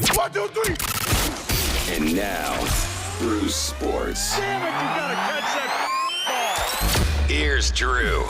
1, 2, 3. And now, Drew's Sports. Damn it, you gotta catch that ball. Here's Drew.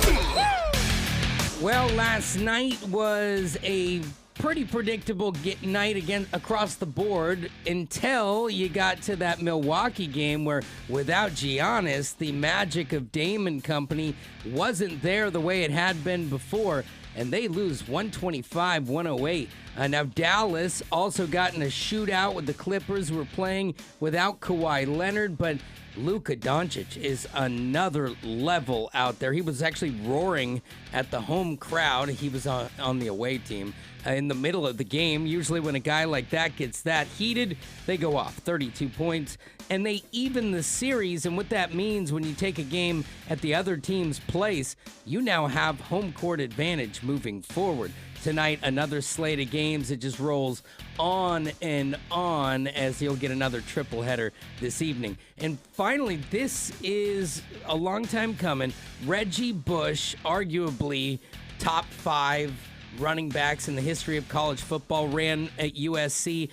Well, last night was a pretty predictable night again across the board until you got to that Milwaukee game where without Giannis, the magic of Dame and company wasn't there the way it had been before, and they lose 125-108. Now, Dallas also got in a shootout with the Clippers who were playing without Kawhi Leonard, but Luka Doncic is another level out there. He was actually roaring at the home crowd. He was on the away team in the middle of the game. Usually when a guy like that gets that heated, they go off 32 points, and they even the series. And what that means when you take a game at the other team's place, you now have home court advantage moving forward. Tonight, another slate of games. It just rolls on and on as he'll get another triple header this evening. And finally, this is a long time coming. Reggie Bush, arguably top 5 running backs in the history of college football, ran at USC.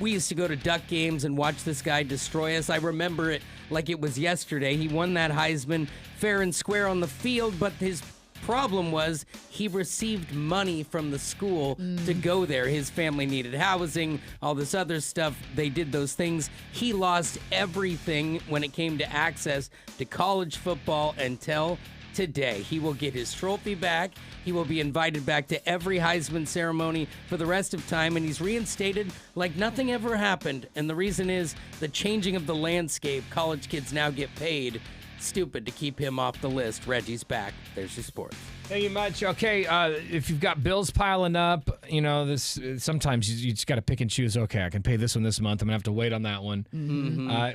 We used to go to Duck games and watch this guy destroy us. I remember it like it was yesterday. He won that Heisman fair and square on the field, but his problem was he received money from the school to go there. His family needed housing, all this other stuff. They did those things. He lost everything when it came to access to college football until today. He will get his trophy back. He will be invited back to every Heisman ceremony for the rest of time, and he's reinstated like nothing ever happened. And the reason is the changing of the landscape. College kids now get paid. Stupid to keep him off the list. Reggie's back. There's your sports. Thank you much. Okay, if you've got bills piling up, you know, this sometimes you just got to pick and choose. Okay, I can pay this one this month. I'm going to have to wait on that one.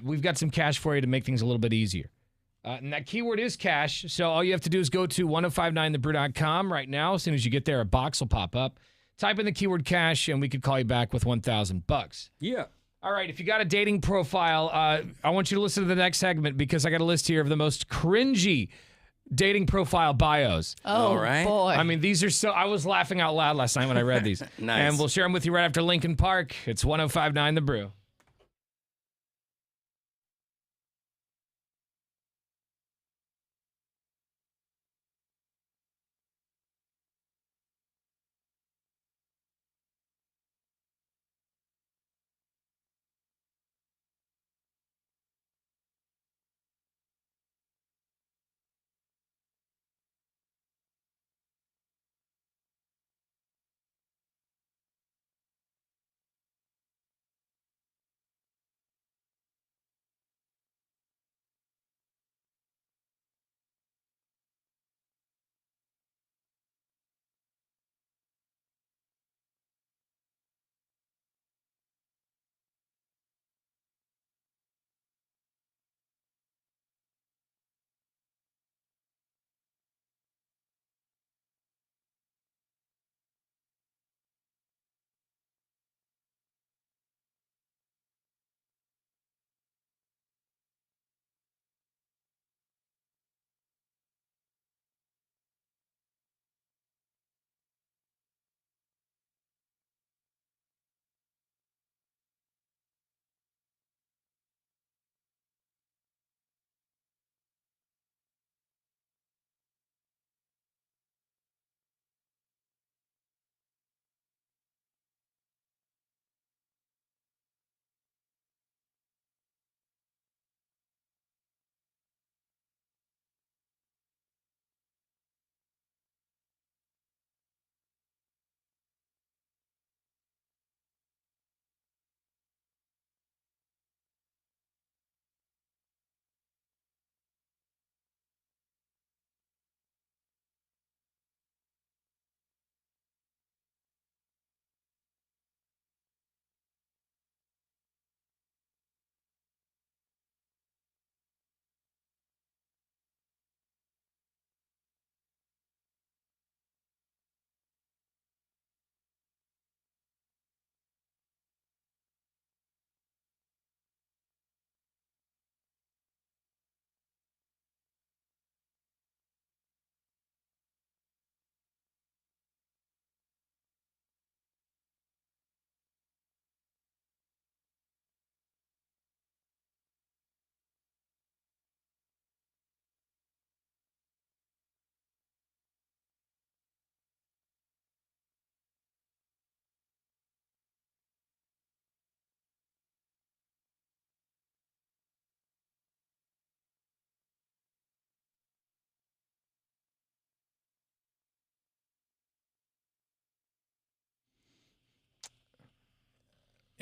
We've got some cash for you to make things a little bit easier. And that keyword is cash, so all you have to do is go to 1059thebrew.com right now. As soon as you get there, a box will pop up. Type in the keyword cash, and we could call you back with $1,000. Yeah. All right, if you got a dating profile, I want you to listen to the next segment because I got a list here of the most cringy dating profile bios. Oh, All right. boy. I mean, these are so... I was laughing out loud last night when I read these. Nice. And we'll share them with you right after Lincoln Park. It's 1059 The Brew.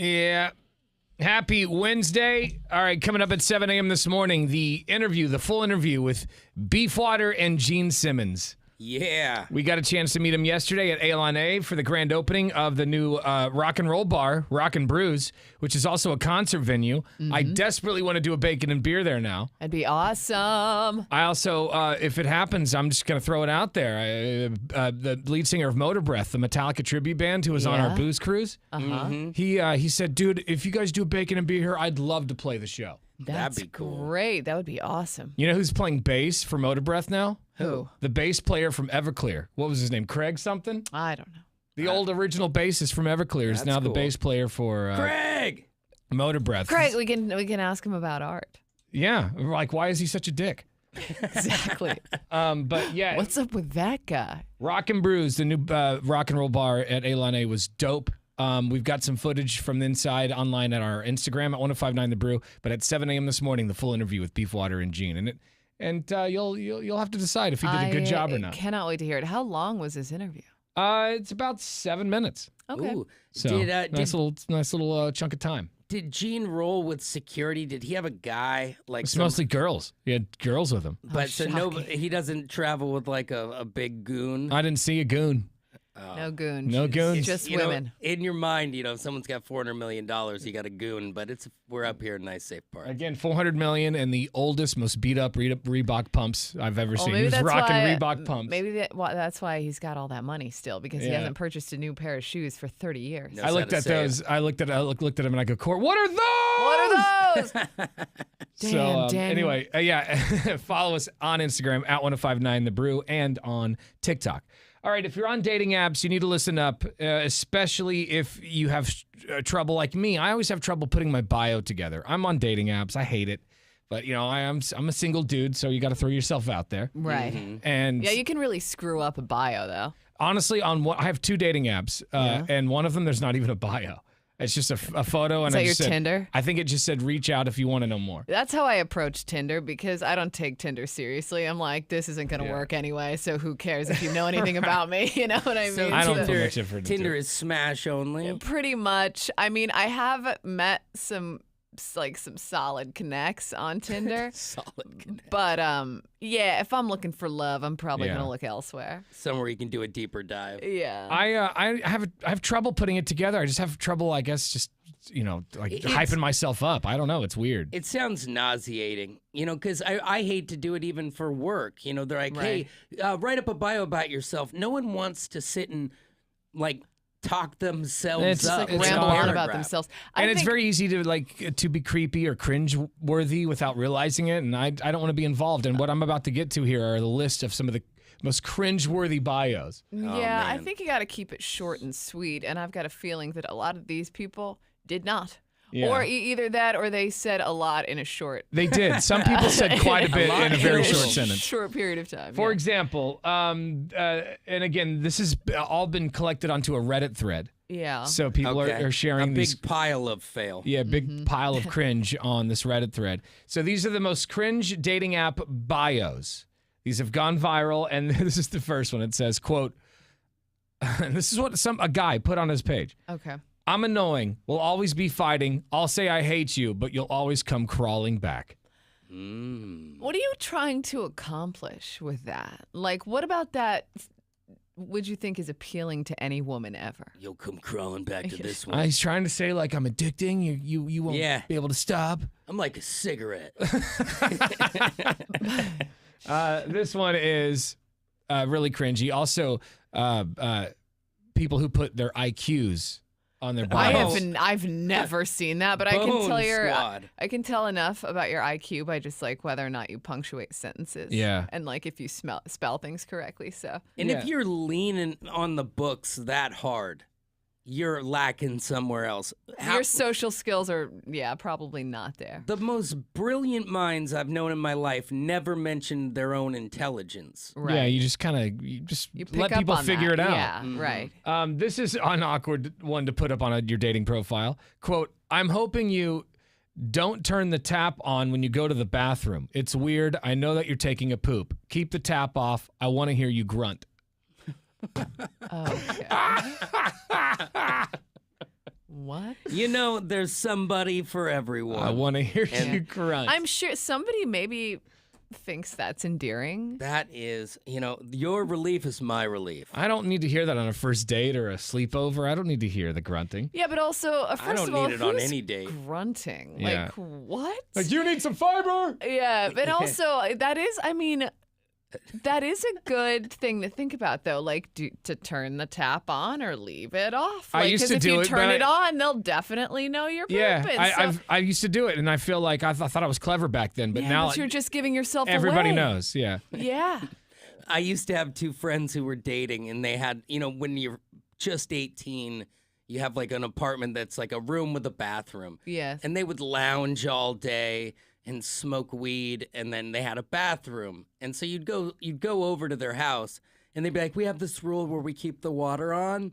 Yeah. Happy Wednesday. All right, coming up at 7 a.m. this morning, the full interview with Beefwater and Gene Simmons. Yeah. We got a chance to meet him yesterday at Alon A for the grand opening of the new rock and roll bar, Rock and Brews, which is also a concert venue. I desperately want to do a bacon and beer there now. That'd be awesome. I also, if it happens, I'm just going to throw it out there. The lead singer of Motor Breath, the Metallica tribute band who was on our booze cruise, he said, dude, if you guys do bacon and beer here, I'd love to play the show. That's That'd be cool. great. That would be awesome. You know who's playing bass for Motor Breath now? Who? The bass player from Everclear. What was his name? Craig something? I don't know. The old original bassist from Everclear is That's now the cool. bass player for Craig! Motor Breath. Craig, we can ask him about art. Yeah, like why is he such a dick? Exactly. But yeah, What's up with that guy? Rock and Brews, the new rock and roll bar at Alon A was dope. We've got some footage from the inside online at our Instagram at 1059 The Brew. But at 7 a.m. this morning, the full interview with Beefwater and Gene, and you'll have to decide if he did a good job or not. I cannot wait to hear it. How long was this interview? It's about 7 minutes. Okay. Ooh. So nice little chunk of time. Did Gene roll with security? Did he have a guy like It's mostly girls. He had girls with him. But so no, shocking. he doesn't travel with like a big goon. I didn't see a goon. No goons. No goons. Just You know, women. in your mind, if someone's got $400 million, you got a goon. But we're up here in nice, safe part. Again, $400 million and the oldest, most beat up Reebok pumps I've ever seen. maybe He was that's rocking why, Reebok pumps. Maybe that's why he's got all that money still, because he Yeah. hasn't purchased a new pair of shoes for 30 years. No. I looked at those. I looked at him and I go, "Court, what are those? What are those? So Damn, anyway, follow us on Instagram at 1059 The Brew and on TikTok. All right, if you're on dating apps, you need to listen up, especially if you have trouble like me. I always have trouble putting my bio together. I'm on dating apps. I hate it. But, I'm a single dude, so you got to throw yourself out there. Right. And Yeah, you can really screw up a bio, though. honestly, I have 2 dating apps, and one of them, there's not even a bio. It's just a photo. And Is that I your just said, Tinder? I think it just said, reach out if you want to know more. That's how I approach Tinder, because I don't take Tinder seriously. I'm like, this isn't going to work anyway, so who cares if you know anything about me? You know what I mean? So I don't Tinder, put much effort into Tinder it. is smash only. Pretty much. I mean, I have met some solid connects on Tinder. Solid connect. But yeah, if I'm looking for love, I'm probably Yeah. gonna look elsewhere. Somewhere you can do a deeper dive. Yeah. I have trouble putting it together. I just have trouble, I guess, just hyping myself up. I don't know. It's weird. It sounds nauseating, because I hate to do it even for work. They're like, Right. hey, write up a bio about yourself. No one wants to sit and talk themselves It's up. like in a ramble on about paragraph. themselves. And it's think- very easy to be creepy or cringe worthy without realizing it. And I don't want to be involved. And what I'm about to get to here are the list of some of the most cringe-worthy bios. Yeah, I man. think you got to keep it short and sweet, and I've got a feeling that a lot of these people did not. Yeah. Or either that, or they said a lot in a short. They did. Some people said quite a bit in a very short sentence. Short period of time. For yeah. example, and again, this has all been collected onto a Reddit thread. Yeah. So people Okay. are sharing a big these. pile of fail. Yeah, big pile of cringe on this Reddit thread. So these are the most cringe dating app bios. These have gone viral, and this is the first one. It says, quote, and this is what a guy put on his page. Okay. I'm annoying. We'll always be fighting. I'll say I hate you, but you'll always come crawling back. What are you trying to accomplish with that? Like, what about that would you think is appealing to any woman ever? You'll come crawling back to this one. He's trying to say, like, I'm addicting. You won't Yeah. be able to stop. I'm like a cigarette. This one is really cringy. Also, people who put their IQs on their bios. I've never seen that, but I can Bone tell squad. I can tell enough about your IQ by just like whether or not you punctuate sentences. Yeah. And like if you spell things correctly. So And Yeah. if you're leaning on the books that hard, you're lacking somewhere else. your social skills are probably not there. The most brilliant minds I've known in my life never mentioned their own intelligence. Right. Yeah, you just kind of You pick let up people on figure that. it out. Yeah, right. This is an awkward one to put up on your dating profile. Quote, I'm hoping you don't turn the tap on when you go to the bathroom. It's weird. I know that you're taking a poop. Keep the tap off. I want to hear you grunt. Okay. What? You know, there's somebody for everyone. I want to hear you grunt. I'm sure somebody maybe thinks that's endearing. That is, your relief is my relief. I don't need to hear that on a first date or a sleepover. I don't need to hear the grunting. Yeah, but also, first don't of all, need it on who's any date. grunting? Yeah. Like, what? Like, you need some fiber. Yeah, but also, that is a good thing to think about, though. Like, to turn the tap on or leave it off. I Like, used 'cause to if do you it, turn but it on, they'll definitely know you're pooping. Yeah, I used to do it, and I feel like I thought I was clever back then, but now but you're just giving yourself everybody away. knows. Yeah. Yeah. I used to have two friends who were dating, and they had, when you're just 18, you have like an apartment that's like a room with a bathroom. Yes. And they would lounge all day and smoke weed, and then they had a bathroom. And so you'd go over to their house, and they'd be like, "We have this rule where we keep the water on."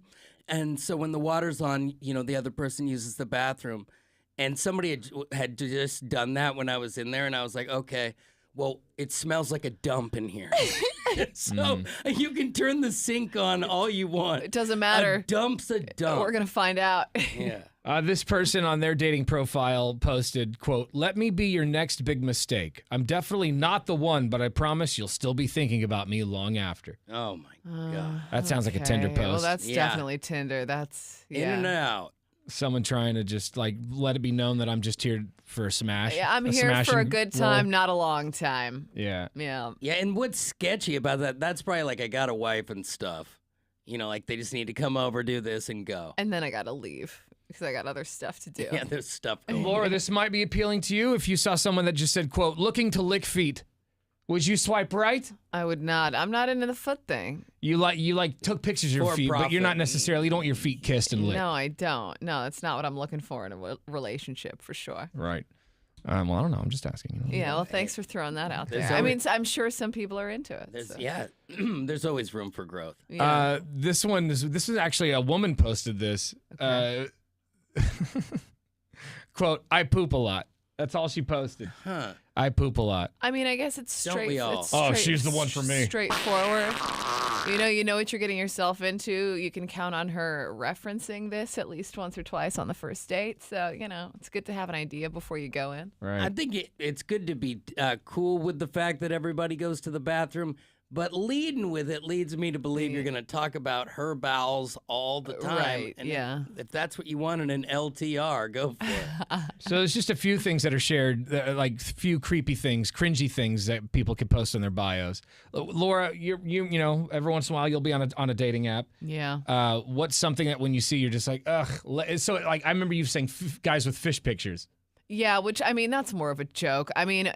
And so when the water's on, the other person uses the bathroom. And somebody had just done that when I was in there, and I was like, "Okay, well, it smells like a dump in here." So you can turn the sink on all you want. It doesn't matter. A dump's a dump. We're going to find out. Yeah. This person on their dating profile posted, quote, "Let me be your next big mistake. I'm definitely not the one, but I promise you'll still be thinking about me long after." Oh, my God. That sounds like a Tinder Okay, post. Well, that's Yeah. definitely Tinder. That's, In yeah. and out. Someone trying to just like let it be known that I'm just here for a smash. Yeah, I'm a here for a smashing good roll. time, not a long time. Yeah. Yeah. Yeah, and what's sketchy about that, that's probably like I got a wife and stuff. Like they just need to come over, do this, and go. And then I got to leave because I got other stuff to do. Yeah, there's stuff going on. Laura, this might be appealing to you if you saw someone that just said, quote, "looking to lick feet." Would you swipe right? I would not. I'm not into the foot thing. You took pictures of your For feet, but you're not profit. necessarily, you don't want your feet kissed and licked. No, I don't. No, that's not what I'm looking for in a relationship for sure. Right. Well, I don't know. I'm just asking. Yeah, well, thanks for throwing that out there. There's I mean, always- I'm sure some people are into it. There's, so. yeah, there's always room for growth. Yeah. This is actually a woman posted this. Quote, "I poop a lot." That's all she posted. Huh. I poop a lot. I mean, I guess it's Don't straight. we all? It's Oh, straight- she's the one for me. Straightforward. You know what you're getting yourself into. You can count on her referencing this at least once or twice on the first date. So, it's good to have an idea before you go in. Right. I think it's good to be cool with the fact that everybody goes to the bathroom, but leading with it leads me to believe you're going to talk about her bowels all the time. Right, And yeah. If that's what you want in an LTR, go for it. So there's just a few things that are shared, like few creepy things, cringy things that people can post on their bios. Laura, you know, every once in a while you'll be on a dating app. Yeah. What's something that when you see you're just like, ugh? So like I remember you saying guys with fish pictures. Yeah, which, I mean, that's more of a joke. I mean,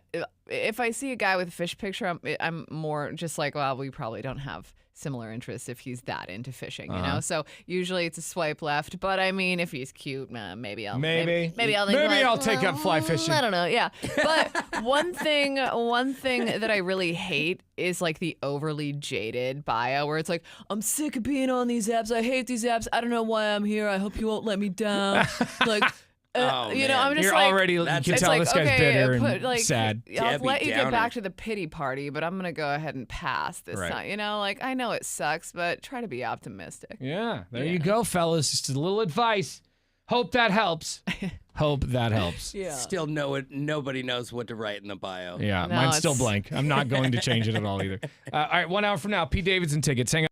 if I see a guy with a fish picture, I'm more just like, well, we probably don't have similar interests if he's that into fishing, you know? So usually it's a swipe left. But I mean, if he's cute, maybe I'll Maybe I'll think like, I'll take up fly fishing. I don't know. Yeah. But one thing that I really hate is like the overly jaded bio where it's like, "I'm sick of being on these apps. I hate these apps. I don't know why I'm here. I hope you won't let me down." Like, Oh, you know, man. I'm just You're like, already, you that's- can it's tell like, this guy's okay, bitter put, and like, sad. I'll Debbie let you get back Downer. to the pity party, but I'm gonna go ahead and pass this Right. time. You know, like I know it sucks, but try to be optimistic. Yeah, there Yeah. you go, fellas. Just a little advice. Hope that helps. Hope that helps. Yeah. Still nobody knows what to write in the bio. Yeah, No, mine's still it's- blank. I'm not going to change it at all either. All right, 1 hour from now, Pete Davidson tickets. Hang on.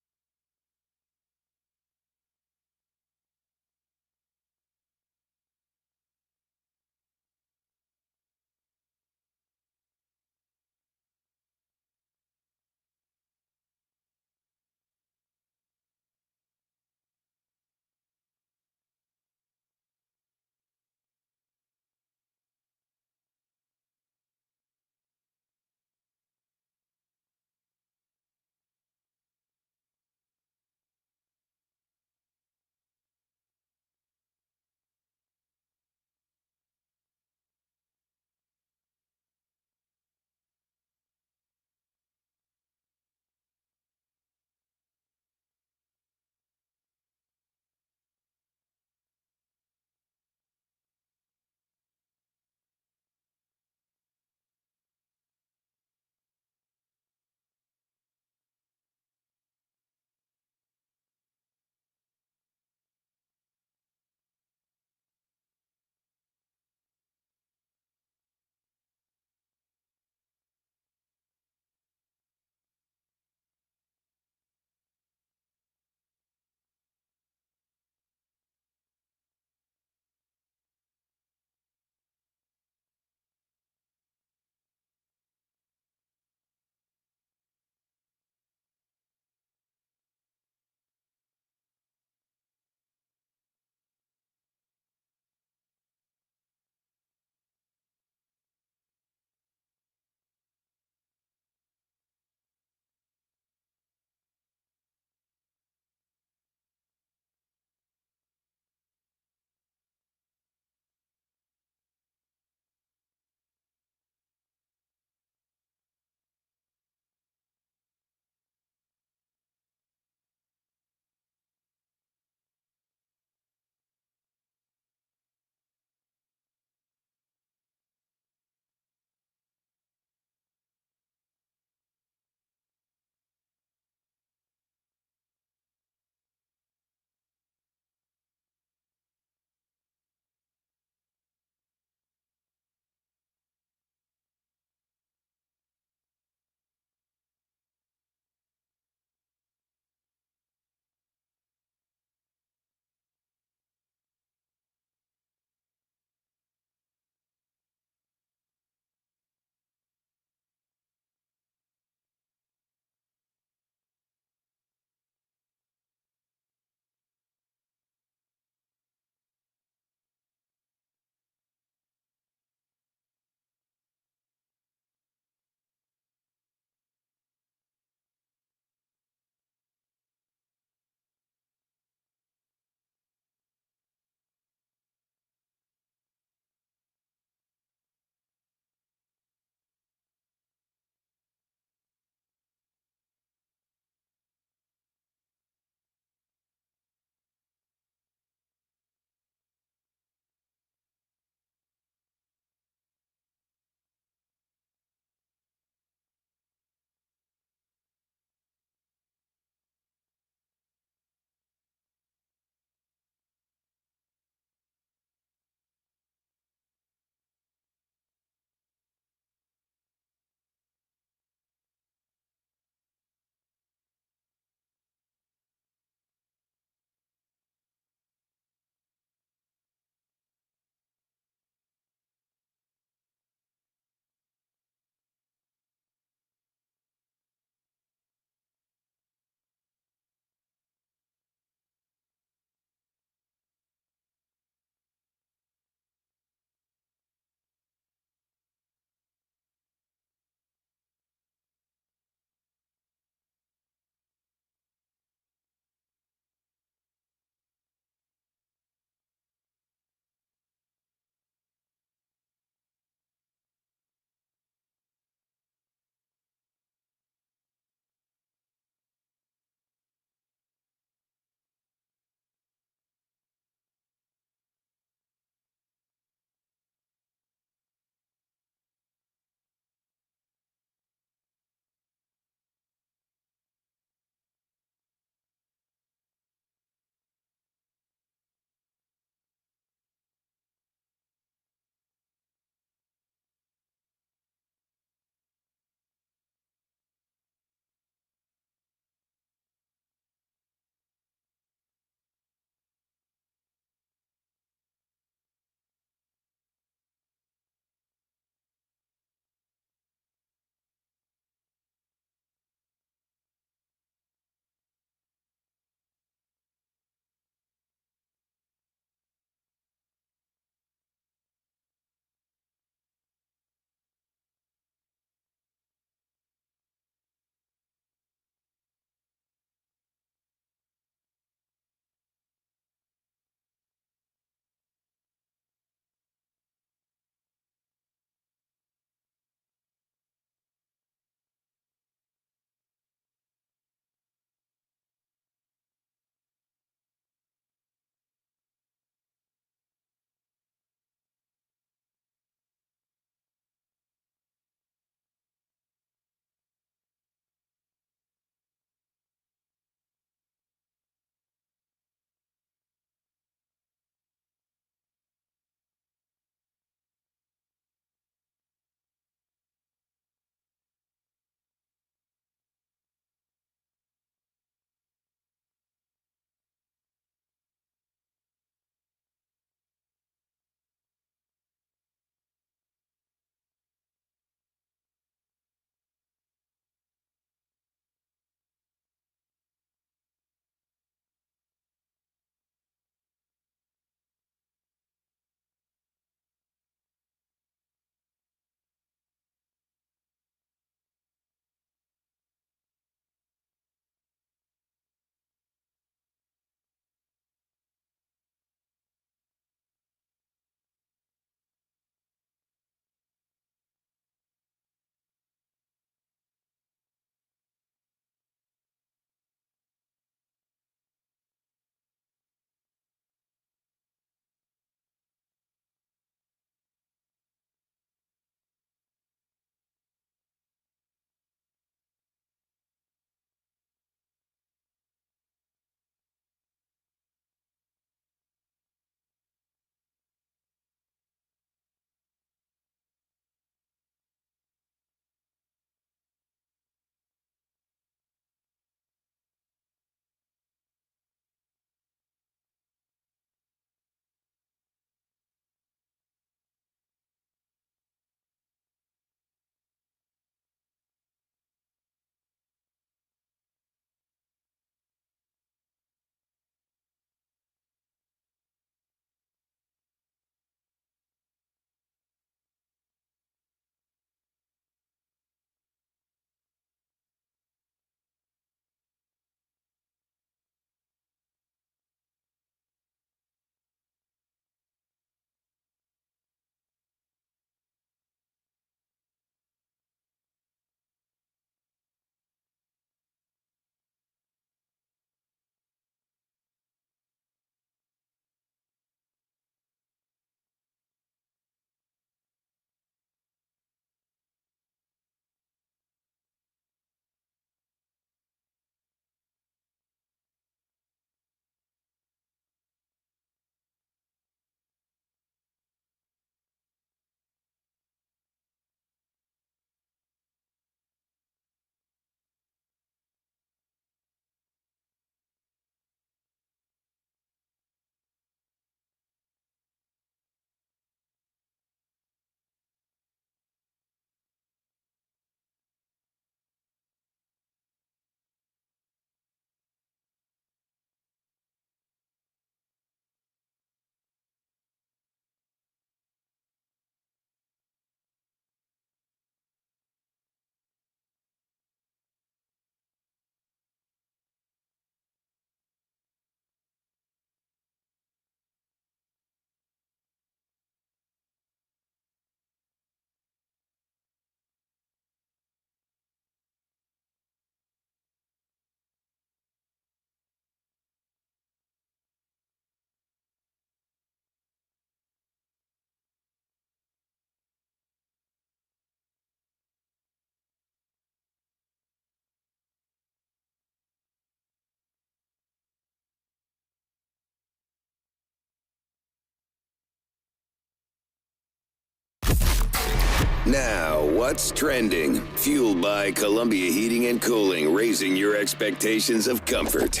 Now, what's trending? Fueled by Columbia Heating and Cooling, raising your expectations of comfort.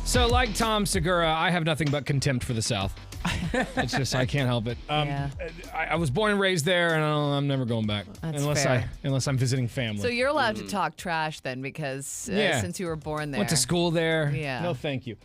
So, like Tom Segura, I have nothing but contempt for the South. It's just, I can't help it. Yeah. I was born and raised there, and I'm never going back. That's unless fair. unless I'm visiting family. So you're allowed to talk trash then because since you were born there. Went to school there. Yeah. No, thank you.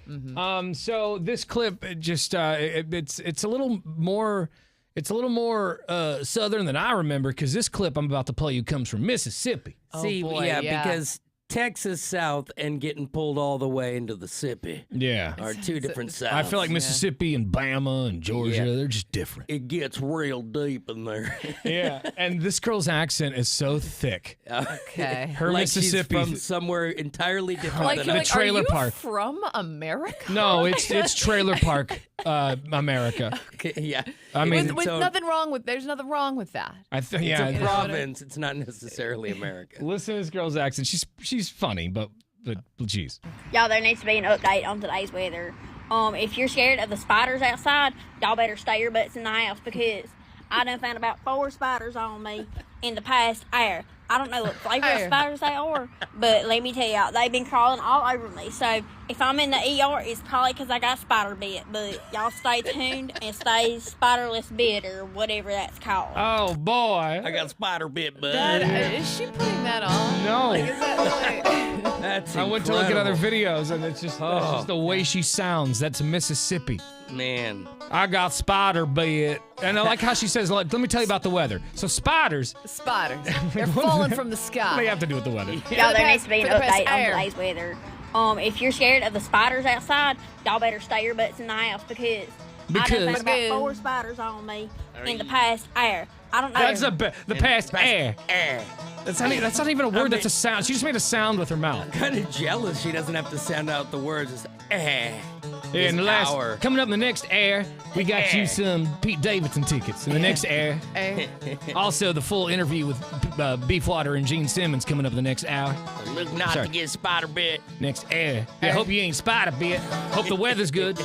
So this clip, it's a little more. It's a little more southern than I remember, because this clip I'm about to play you comes from Mississippi. See, boy, yeah, yeah. because Texas South and getting pulled all the way into the Sippy Yeah. are two different Souths. I feel like Mississippi and Bama and Georgia, they're just different. It gets real deep in there. Yeah. And this girl's accent is so thick. Okay. Her like Mississippi. she's from somewhere entirely different Like, than you're the like, trailer are you park. from America? No, it's trailer park, America. Yeah. I mean, With so nothing wrong with there's nothing wrong with that. it's a yeah. province. It's not necessarily America. Listen to this girl's accent. She's funny, but geez. Y'all, there needs to be an update on today's weather. If you're scared of the spiders outside, y'all better stay your butts in the house, because I done found about 4 spiders on me in the past hour. I don't know what flavor of spiders they are, but let me tell y'all, they've been crawling all over me. So if I'm in the ER, it's probably because I got spider bit. But y'all stay tuned and stay spiderless bit, or whatever that's called. Oh boy. I got spider bit, bud. Dad, is she putting that on? No. Like, is that like... That's I went to look at other incredible. videos, and it's just that's just the way she sounds. That's Mississippi. Man. I got spider bit, and I like how she says, "Let me tell you about the weather." So spiders, Spiders. They're falling from the what sky. do you have to do with the weather? Y'all, there needs to be an For the past update on hour. today's weather. If you're scared of the spiders outside, y'all better stay your butts in the house, because I done Because- found about 4 spiders on me in the past hour. I don't know. That's the past air. That's not even a word. That's a sound. She just made a sound with her mouth. Kind of jealous she doesn't have to sound out the words. It's Yeah, in the last hour. coming up in the next air, we got you some Pete Davidson tickets. In the next air, Eh. also the full interview with Beefwater and Gene Simmons coming up in the next hour. Look not Sorry. to get spider bit. Next air. I hope you ain't spider bit. Hope the weather's good.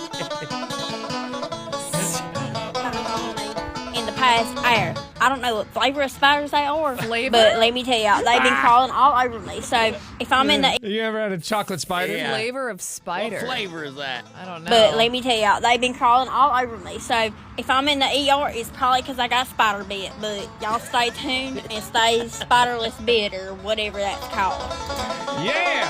in the past hour. I don't know what flavor of spiders they are, Flavor? but let me tell y'all, they've been crawling all over me. So if I'm in the You ever had a chocolate spider? Yeah. Flavor of spider. What flavor is that? I don't know. But let me tell y'all, they've been crawling all over me. So if I'm in the ER, it's probably because I got spider bit. But y'all stay tuned and stay spiderless bit, or whatever that's called. Yeah!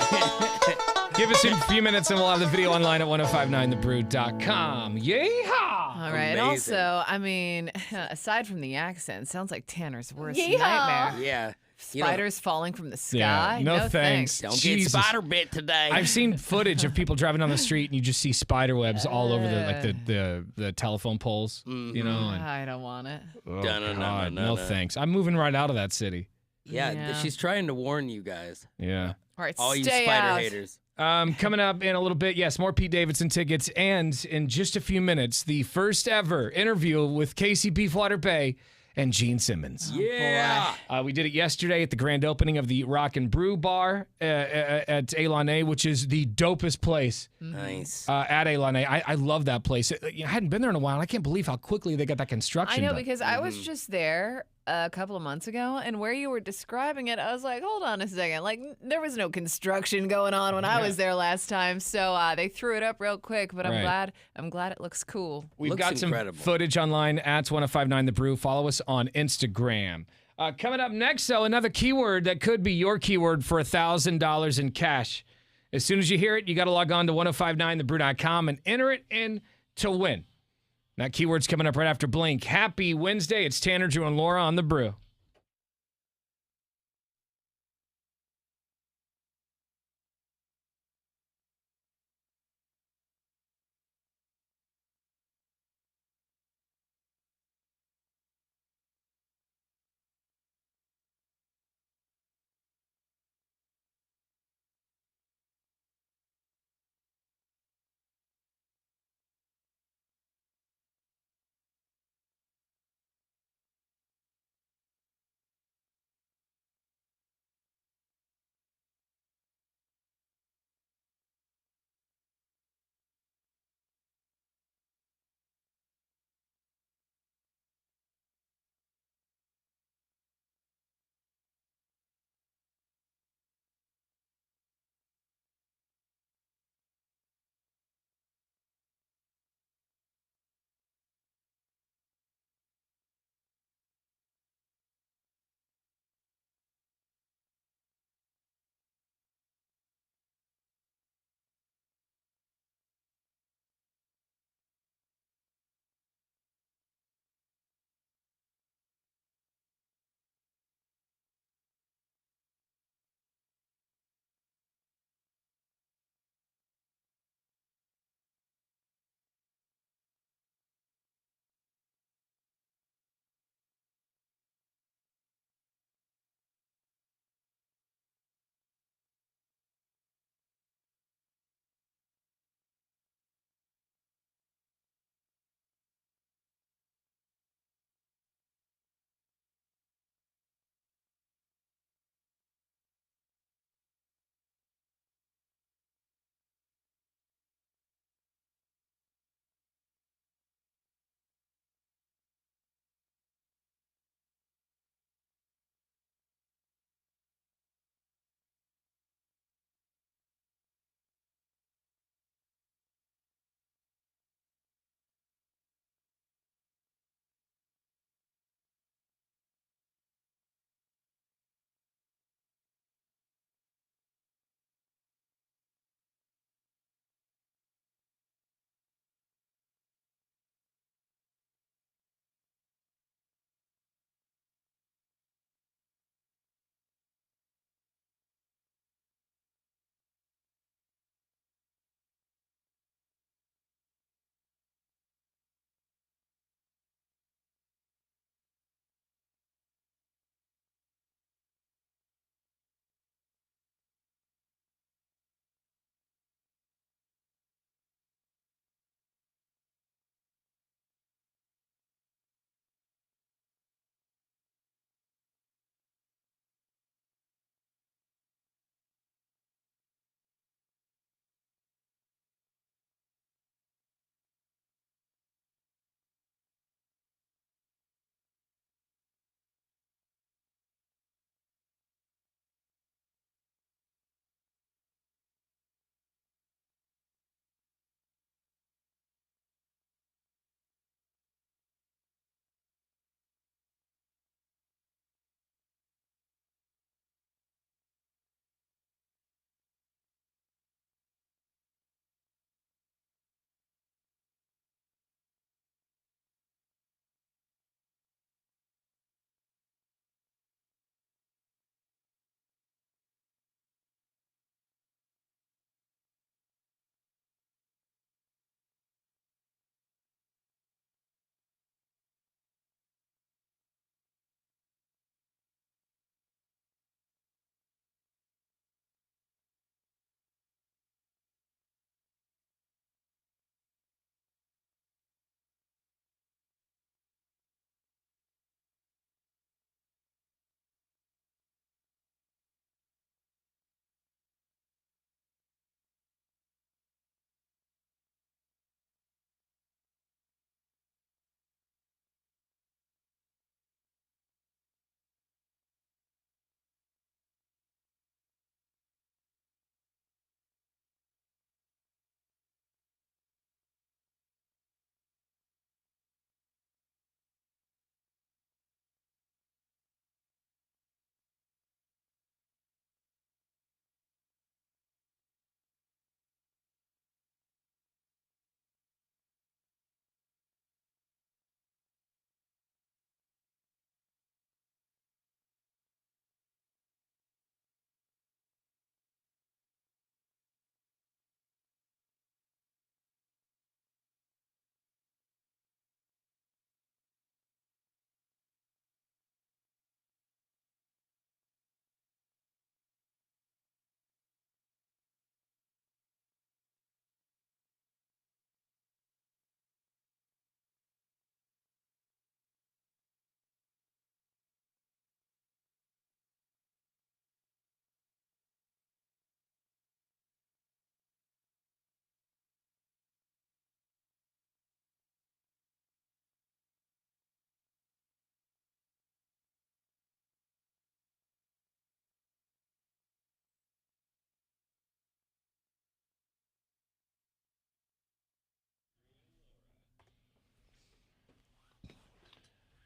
Give us a few minutes and we'll have the video online at 1059thebrew.com. Yeehaw! All right. And Amazing. also, I mean, aside from the accent, sounds like Tanner's worst Yeehaw. nightmare. Yeah. You know, Spiders falling from the sky. Yeah, no thanks. don't Jesus. get spider bit today. I've seen footage of people driving down the street and you just see spider webs all over the telephone poles, you know. And, I don't want it. oh, Dun-dun-dun-dun-dun. God, no thanks. I'm moving right out of that city. yeah, Yeah. she's trying to warn you guys. Yeah. All right, All you stay spider out. haters. Coming up in a little bit, yes, more Pete Davidson tickets, and in just a few minutes, the first ever interview with Casey Beefwater Bay and Gene Simmons. Yeah. We did it yesterday at the grand opening of the Rock and Brew Bar at Elane, which is the dopest place Nice. at Elane. I love that place. I hadn't been there in a while, and I can't believe how quickly they got that I construction know, done. because I was just there a couple of months ago, and where you were describing it, I was like, hold on a second. Like, there was no construction going on when I was there last time, so they threw it up real quick, but Right. I'm glad it looks cool. We've Looks got some incredible. footage online at 1059 The Brew. Follow us on Instagram. Coming up next, though, another keyword that could be your keyword for $1,000 in cash. As soon as you hear it, you got to log on to 1059thebrew.com and enter it in to win. That keyword's coming up right after Blink. Happy Wednesday. It's Tanner, Drew, and Laura on The Brew.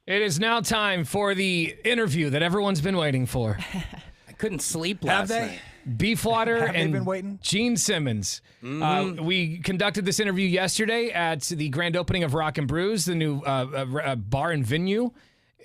It is now time for the interview that everyone's been waiting for. I couldn't sleep last night. Beefwater Have they and been waiting? Gene Simmons. We conducted this interview yesterday at the grand opening of Rock and Brews, the new bar and venue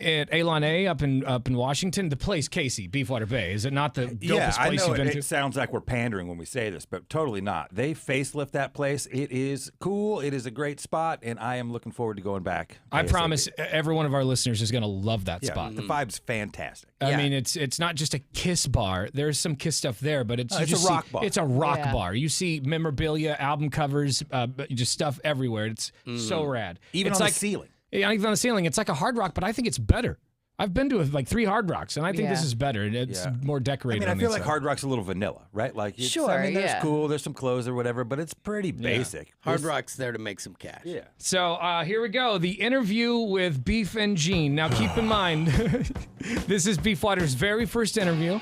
at Elon A up in Washington. The place, Casey, Beefwater Bay. Is it not the dopest I place know you've been it to? sounds like we're pandering when we say this, but totally not. They facelift that place. It is cool. It is a great spot, and I am looking forward to going back. I ASAP. promise every one of our listeners is going to love that Yeah, spot. the vibe's fantastic. I mean, it's not just a Kiss bar. There's some Kiss stuff there, but it's No, it's just a rock bar. It's a rock Yeah. bar. You see memorabilia, album covers, just stuff everywhere. It's so rad. Even it's on like, the ceiling. Yeah, even on the ceiling. It's like a Hard Rock, but I think it's better. I've been to like 3 Hard Rocks, and I think this Yeah. is better. It's Yeah. more I decorated. mean, I on the feel like inside. Hard Rock's a little vanilla, right? Like, it's, Sure, I mean, there's yeah. cool, there's some clothes or whatever, but it's pretty basic. Hard Rock's there to make some cash. Yeah. So here we go. The interview with Beef and Gene. Now, keep in mind, this is Beefwater's very first interview,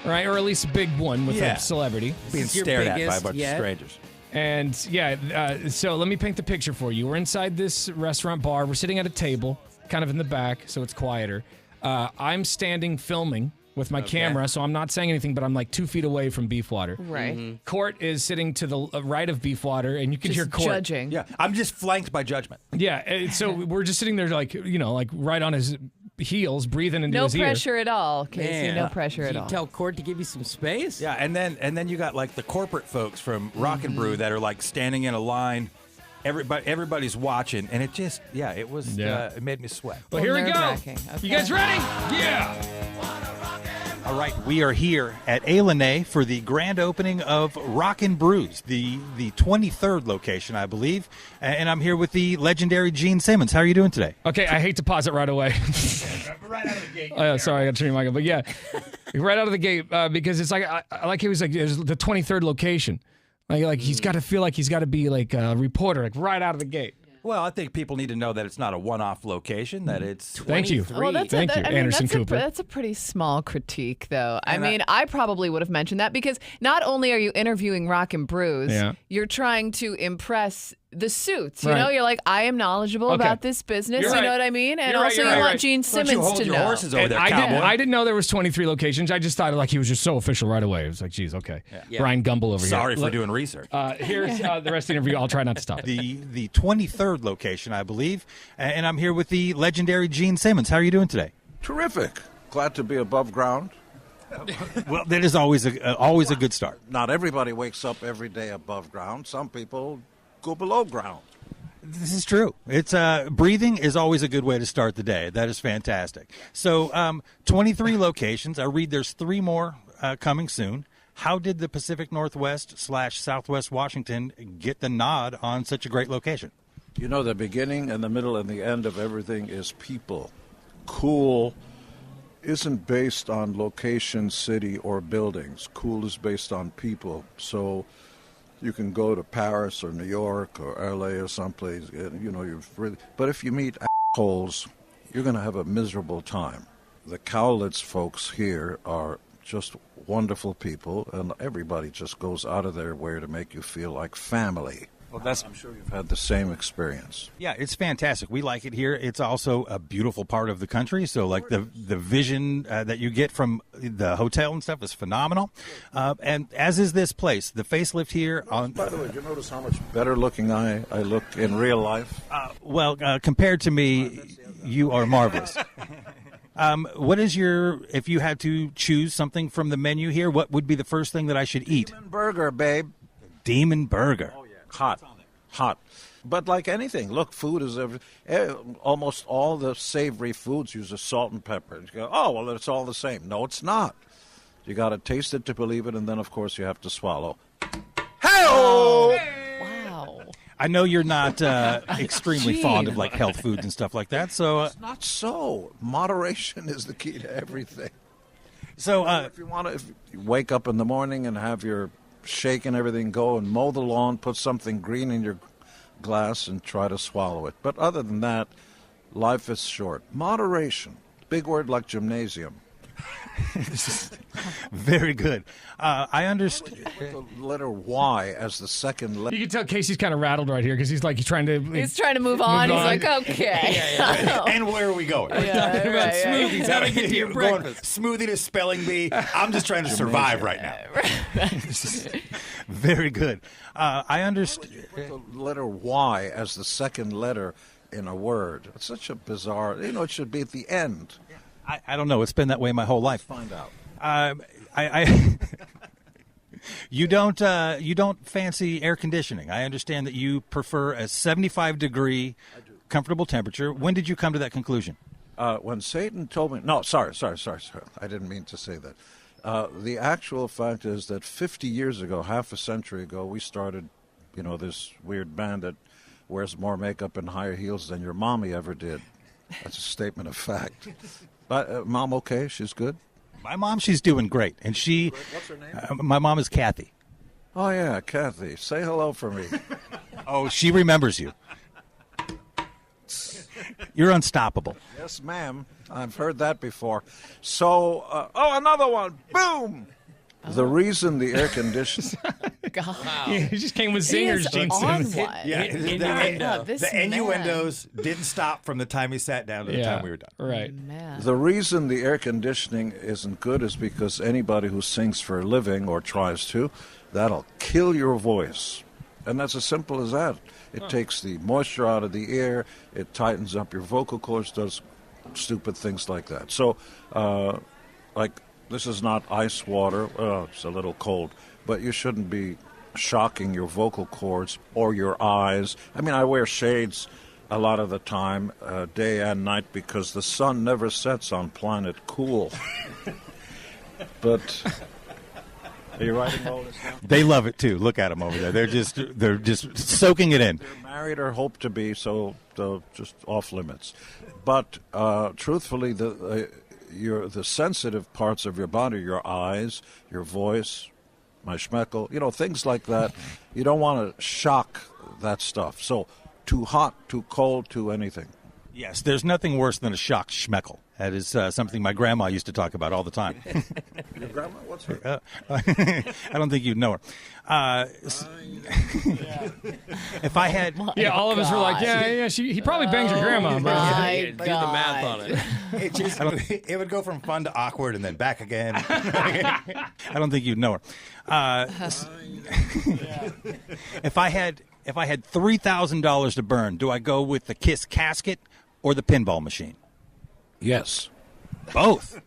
right? Or at least a big one with Yeah. a celebrity. Being is your stared at by a biggest bunch yet? of strangers. And yeah, so let me paint the picture for you. We're inside this restaurant bar. We're sitting at a table, kind of in the back, so it's quieter. I'm standing filming with my camera, so I'm not saying anything, but I'm like 2 feet away from Beefwater. Right. Court is sitting to the right of Beefwater, and you can hear Just Court. judging. Yeah, I'm just flanked by judgment. Yeah, so we're just sitting there, like like right on his heels, breathing into No his ear. pressure at all, Casey. Man. No pressure Did at you all. tell Court to give you some space? Yeah, and then you got like the corporate folks from Rock and Brew that are like standing in a line. Everybody's watching, and it just it was it made me sweat. Well, here we go. nerve-wracking. You Okay. guys ready? Yeah. All right, we are here at A for the grand opening of Rock and Brews, the 23rd location, I believe. And I'm here with the legendary Gene Simmons. How are you doing today? Okay, I hate to pause it right away. Right out of the gate. Oh, sorry, I got to turn your mic on. But yeah, right out of the gate, because it's like, I like he was like, it was the 23rd location. Like he's got to feel like he's got to be like a reporter, like right out of the gate. Well, I think people need to know that it's not a one-off location, that it's... Thank you. Well, that's Thank you, Anderson Cooper. That's a pretty small critique, though. And I mean, I probably would have mentioned that because not only are you interviewing Rock and Brews, Yeah. you're trying to impress the suits. You Right. know, you're like, I am knowledgeable Okay. about this business. You're You know right. what I mean? And You're right, also, you're you right, want right. Gene Why don't Simmons you hold to your know. horses over And there, I cowboy? didn't know there was 23 locations. I just thought like he was just so official right away. It was like, geez, okay. Yeah. Brian Gumble over Sorry here. for Look, doing research. Here's the rest of the interview. I'll try not to stop. The 23rd location, I believe. And I'm here with the legendary Gene Simmons. How are you doing today? Terrific. Glad to be above ground. Well, that is always a good start. Not everybody wakes up every day above ground. Some people go below ground. This is true. It's breathing is always a good way to start the day. That is fantastic. So 23 locations. I read there's 3 more coming soon. How did the Pacific Northwest / Southwest Washington get the nod on such a great location? You know, the beginning and the middle and the end of everything is people. Cool isn't based on location, city, or buildings. Cool is based on people. So you can go to Paris or New York or LA or someplace, you know, but if you meet assholes, you're going to have a miserable time. The Cowlitz folks here are just wonderful people, and everybody just goes out of their way to make you feel like family. Well, that's I'm sure you've had the same experience. Yeah, it's fantastic. We like it here. It's also a beautiful part of the country. So, like the vision that you get from the hotel and stuff is phenomenal. And as is this place, the facelift here. By the way, did you notice how much better looking I look in real life? Compared to me, you are marvelous. What is if you had to choose something from the menu here, what would be the first thing that I should eat? Demon burger, babe. Demon burger. Hot. But like anything, look, food is almost all the savory foods use a salt and pepper. You go, oh, well, it's all the same. No, it's not. You got to taste it to believe it, and then, of course, you have to swallow. Hey-oh! Wow. I know you're not extremely fond of like health foods and stuff like that. So, Not so. Moderation is the key to everything. so If you want to, if you wake up in the morning and have your shake and everything, go and mow the lawn, put something green in your glass and try to swallow it. But other than that, life is short. Moderation. Big word like gymnasium. Very good. I understand. The letter Y as the second letter. You can tell Casey's kind of rattled right here because he's trying to move on. He's like, okay. And where are we going? Talking about smoothies. How to get to your Going breakfast. smoothie to spelling bee. I'm just trying to survive right now. Very good. I understand. The letter Y as the second letter in a word. It's such a bizarre. It should be at the end. I don't know. It's been that way my whole life. Find out. You don't fancy air conditioning. I understand that you prefer a 75-degree comfortable temperature. When did you come to that conclusion? When Satan told me, no, sorry. I didn't mean to say that. The actual fact is that 50 years ago, half a century ago, we started, this weird band that wears more makeup and higher heels than your mommy ever did. That's a statement of fact. But Mom, okay? She's good? My mom, she's doing great. And she, What's her name? my mom is Kathy. Oh, yeah, Kathy. Say hello for me. Oh, she remembers you. You're unstoppable. Yes, ma'am. I've heard that before. So, another one. Boom! The reason the air conditioning... God. Yeah, he just came with zingers, He Gene is on Simmons. one. Yeah, This the man. innuendos didn't stop from the time he sat down to the time we were done. Right. Man. The reason the air conditioning isn't good is because anybody who sings for a living or tries to, that'll kill your voice. And that's as simple as that. It takes the moisture out of the air, it tightens up your vocal cords, does stupid things like that. So, this is not ice water. It's a little cold. But you shouldn't be shocking your vocal cords or your eyes. I mean, I wear shades a lot of the time, day and night, because the sun never sets on planet cool. But are you writing all this down? They love it too. Look at them over there. They're just soaking it in. They're married or hope to be, so just off limits. But truthfully, the sensitive parts of your body, your eyes, your voice, my schmeckle, things like that, you don't want to shock that stuff. So too hot, too cold, too anything. Yes, there's nothing worse than a shocked schmeckle. That is something my grandma used to talk about all the time. Your grandma, what's her? I don't think you'd know her. If I had... Yeah, all of us were like, he probably bangs your grandma, bro. My Do the math on it. It would go from fun to awkward and then back again. I don't think you'd know her. If I had $3,000 to burn, do I go with the Kiss casket or the pinball machine? Yes. Both.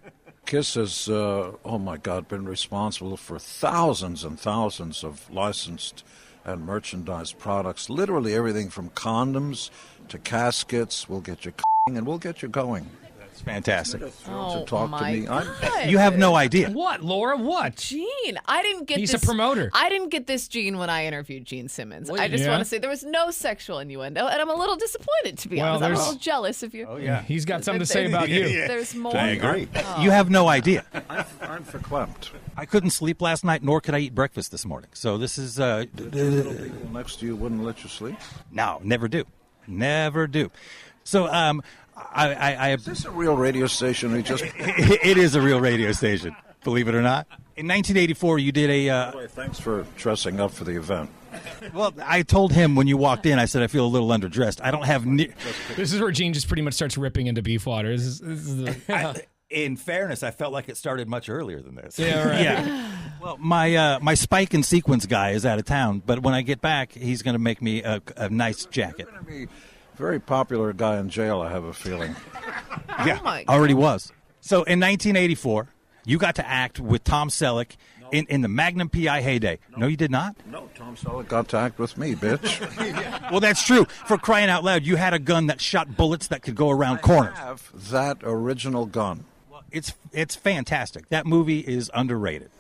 Kiss has, been responsible for thousands and thousands of licensed and merchandise products. Literally everything from condoms to caskets. We'll get you and we'll get you going. That's fantastic. To talk to me. God. You have no idea. What, Laura? What? Gene, I didn't get He's this. a promoter. I didn't get this, Gene, when I interviewed Gene Simmons. I just Yeah? want to say there was no sexual innuendo, and I'm a little disappointed, to be Well, honest. I'm a there's- little jealous of you. Oh, yeah. He's got something to say about you. There's more. I agree. You have no idea. I'm verklempt. I couldn't sleep last night, nor could I eat breakfast this morning. So this is... People next to you wouldn't let you sleep? No, never do. Never do. So Is this a real radio station? it is a real radio station, believe it or not. In 1984, you did a... Thanks for dressing up for the event. Well, I told him when you walked in, I said, I feel a little underdressed. I don't have... This is where Gene just pretty much starts ripping into beef water. This is the... In fairness, I felt like it started much earlier than this. Yeah, right. Yeah. Well, my spike and sequence guy is out of town, but when I get back, he's going to make me a nice jacket. You're going to be a very popular guy in jail, I have a feeling. Yeah, my already was. So in 1984, you got to act with Tom Selleck in the Magnum P.I. heyday. No, you did not? No, Tom Selleck got to act with me, bitch. Well, that's true. For crying out loud, you had a gun that shot bullets that could go around corners. I have that original gun. Well, it's fantastic. That movie is underrated.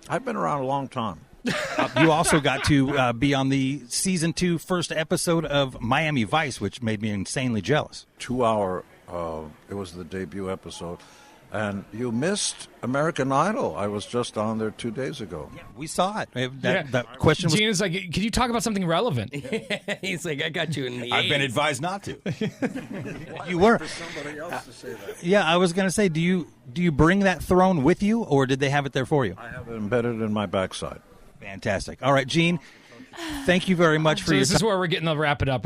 I've been around a long time. You also got to be on the season 2 first episode of Miami Vice, which made me insanely jealous. 2 hour, it was the debut episode. And you missed American Idol. I was just on there 2 days ago. We saw it. That question was. Gina's like, can you talk about something relevant? He's like, I got you in the I've been 80s. advised not to. You were. For somebody else to say that. Yeah, I was going to say, do you bring that throne with you, or did they have it there for you? I have it embedded in my backside. Fantastic. All right, Gene, thank you very much for So your this is where we're getting the wrap it up.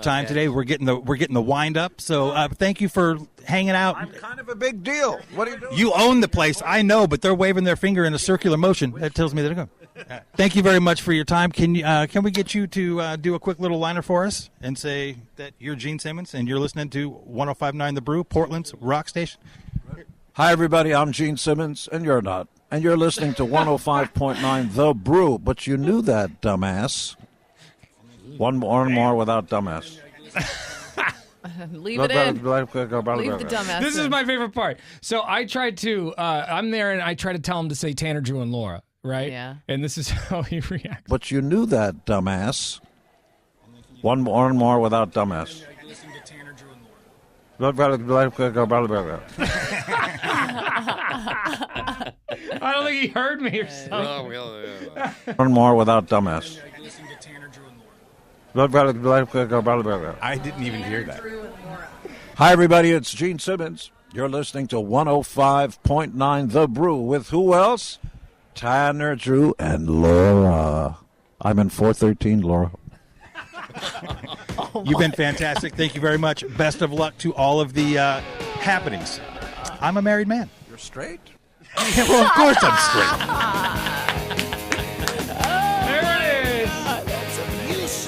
time today. We're getting the wind up. So thank you for hanging out. I'm kind of a big deal. What are you doing? You own the place, I know, but they're waving their finger in a circular motion. That tells me they're going. Thank you very much for your time. Can we get you to do a quick little liner for us and say that you're Gene Simmons and you're listening to 105.9 The Brew, Portland's rock station? Hi, everybody. I'm Gene Simmons, and you're not. And you're listening to 105.9 The Brew. But you knew that, dumbass. One more without dumbass. Leave it in. Leave the Leave dumbass. This is in. my favorite part. So I tried to, I'm there and I try to tell him to say Tanner, Drew, and Laura, right? Yeah. And this is how he reacts. But you knew that, dumbass. One more without dumbass. I don't think he heard me or something. One more without dumbass. I didn't even hear that. Hi, everybody. It's Gene Simmons. You're listening to 105.9 The Brew with who else? Tanner, Drew, and Laura. I'm in 413, Laura. You've been fantastic. Thank you very much. Best of luck to all of the happenings. I'm a married man. You're straight? Yeah, well, of course I'm straight. There it is.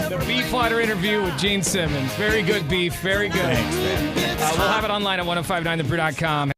The Beef Fighter interview with Gene Simmons. Very good, Beef. Very good. Thanks, man. We'll have it online at 1059thebrew.com.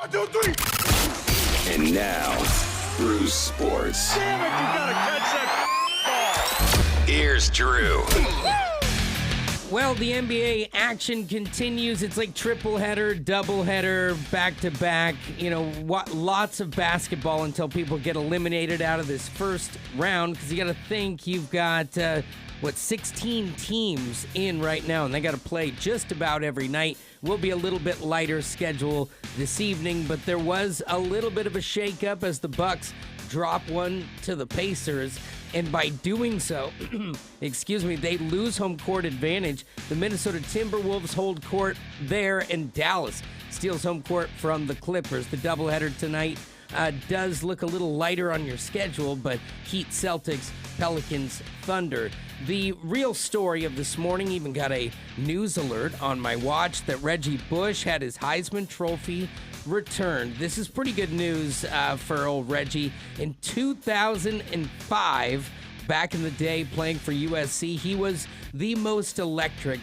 1, 2, 3. And now, Bruce Sports. Damn it, you gotta catch that ball. Here's Drew. Well, the NBA action continues. It's like triple header, double header, back to back. Lots of basketball until people get eliminated out of this first round. Because you got to think you've got 16 teams in right now, and they got to play just about every night. Will be a little bit lighter schedule this evening, but there was a little bit of a shakeup as the Bucks drop one to the Pacers. And by doing so, they lose home court advantage. The Minnesota Timberwolves hold court there, and Dallas steals home court from the Clippers. The doubleheader tonight does look a little lighter on your schedule, but Heat, Celtics, Pelicans, Thunder. The real story of this morning even got a news alert on my watch that Reggie Bush had his Heisman Trophy returned. This is pretty good news for old Reggie. In 2005, back in the day playing for USC, he was the most electric,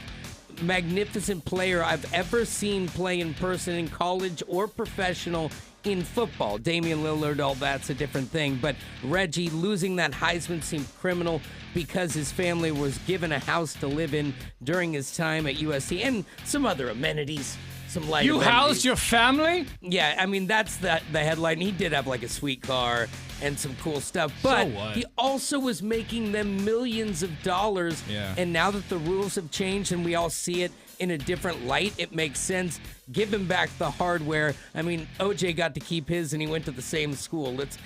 magnificent player I've ever seen play in person in college or professional in football. Damian Lillard, all that's a different thing. But Reggie losing that Heisman seemed criminal because his family was given a house to live in during his time at USC and some other amenities. Some light You amenities. housed your family? Yeah, I mean, that's the headline. He did have like a sweet car and some cool stuff. But what? he also was making them millions of dollars. Yeah. And now that the rules have changed and we all see it in a different light, it makes sense. Give him back the hardware. I mean, OJ got to keep his and he went to the same school. Let's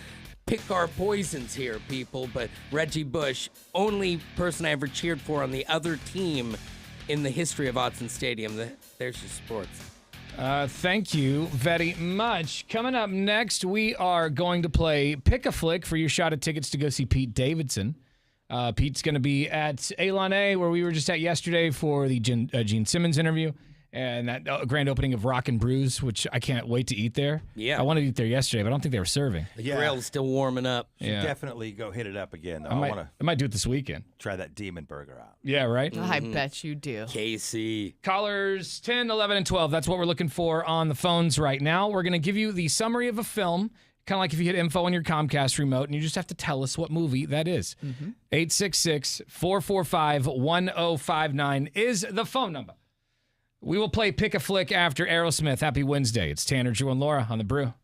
pick our poisons here, people. But Reggie Bush, only person I ever cheered for on the other team in the history of Autzen Stadium. There's your sports. Thank you very much. Coming up next, we are going to play Pick a Flick for your shot at tickets to go see Pete Davidson. Pete's going to be at Elon A, where we were just at yesterday for the Gene Simmons interview. And that grand opening of Rock and Brews, which I can't wait to eat there. Yeah. I wanted to eat there yesterday, but I don't think they were serving. The grill's still warming up. Yeah. Definitely go hit it up again. I might do it this weekend. Try that demon burger out. Yeah, right? I bet you do. KC. Callers 10, 11, and 12. That's what we're looking for on the phones right now. We're going to give you the summary of a film, kind of like if you hit info on your Comcast remote, and you just have to tell us what movie that is. 866-445-1059 is the phone number. We will play Pick a Flick after Aerosmith. Happy Wednesday. It's Tanner, Drew, and Laura on The Brew.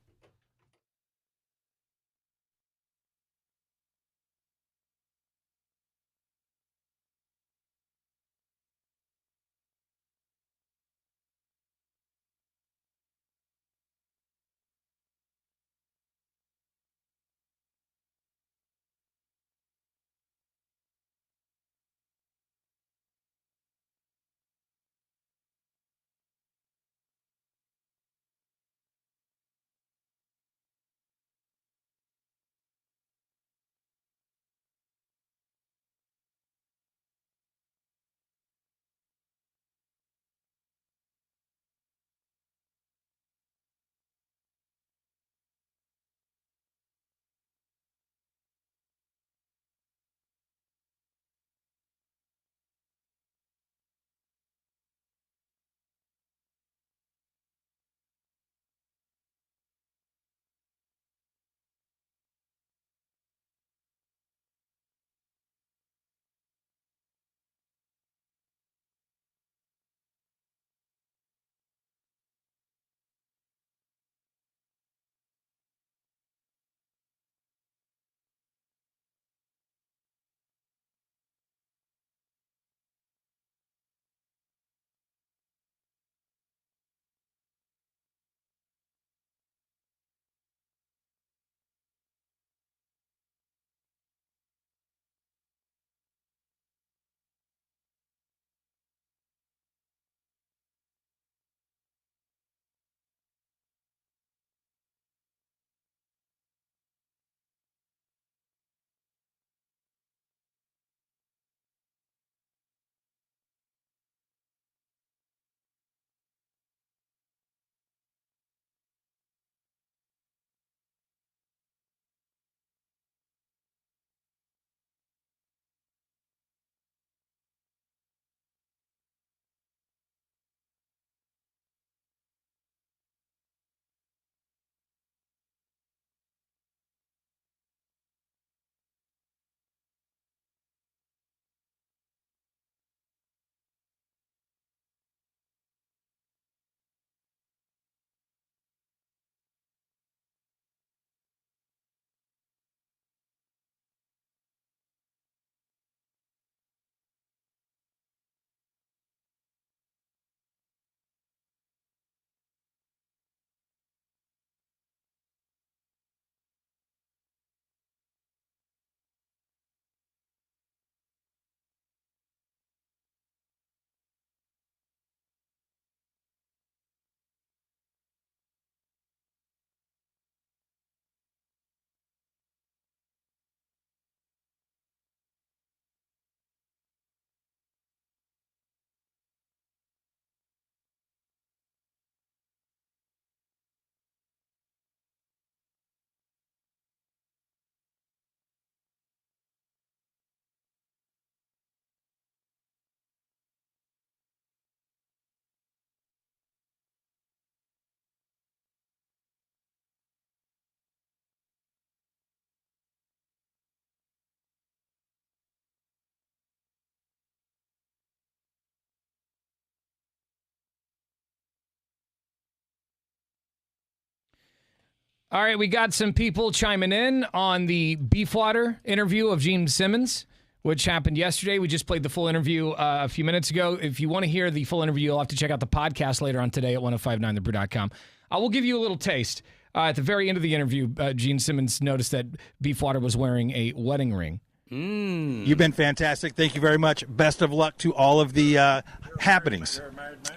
All right, we got some people chiming in on the Beefwater interview of Gene Simmons, which happened yesterday. We just played the full interview a few minutes ago. If you want to hear the full interview, you'll have to check out the podcast later on today at 1059thebrew.com. I will give you a little taste. At the very end of the interview, Gene Simmons noticed that Beefwater was wearing a wedding ring. You've been fantastic. Thank you very much. Best of luck to all of the happenings.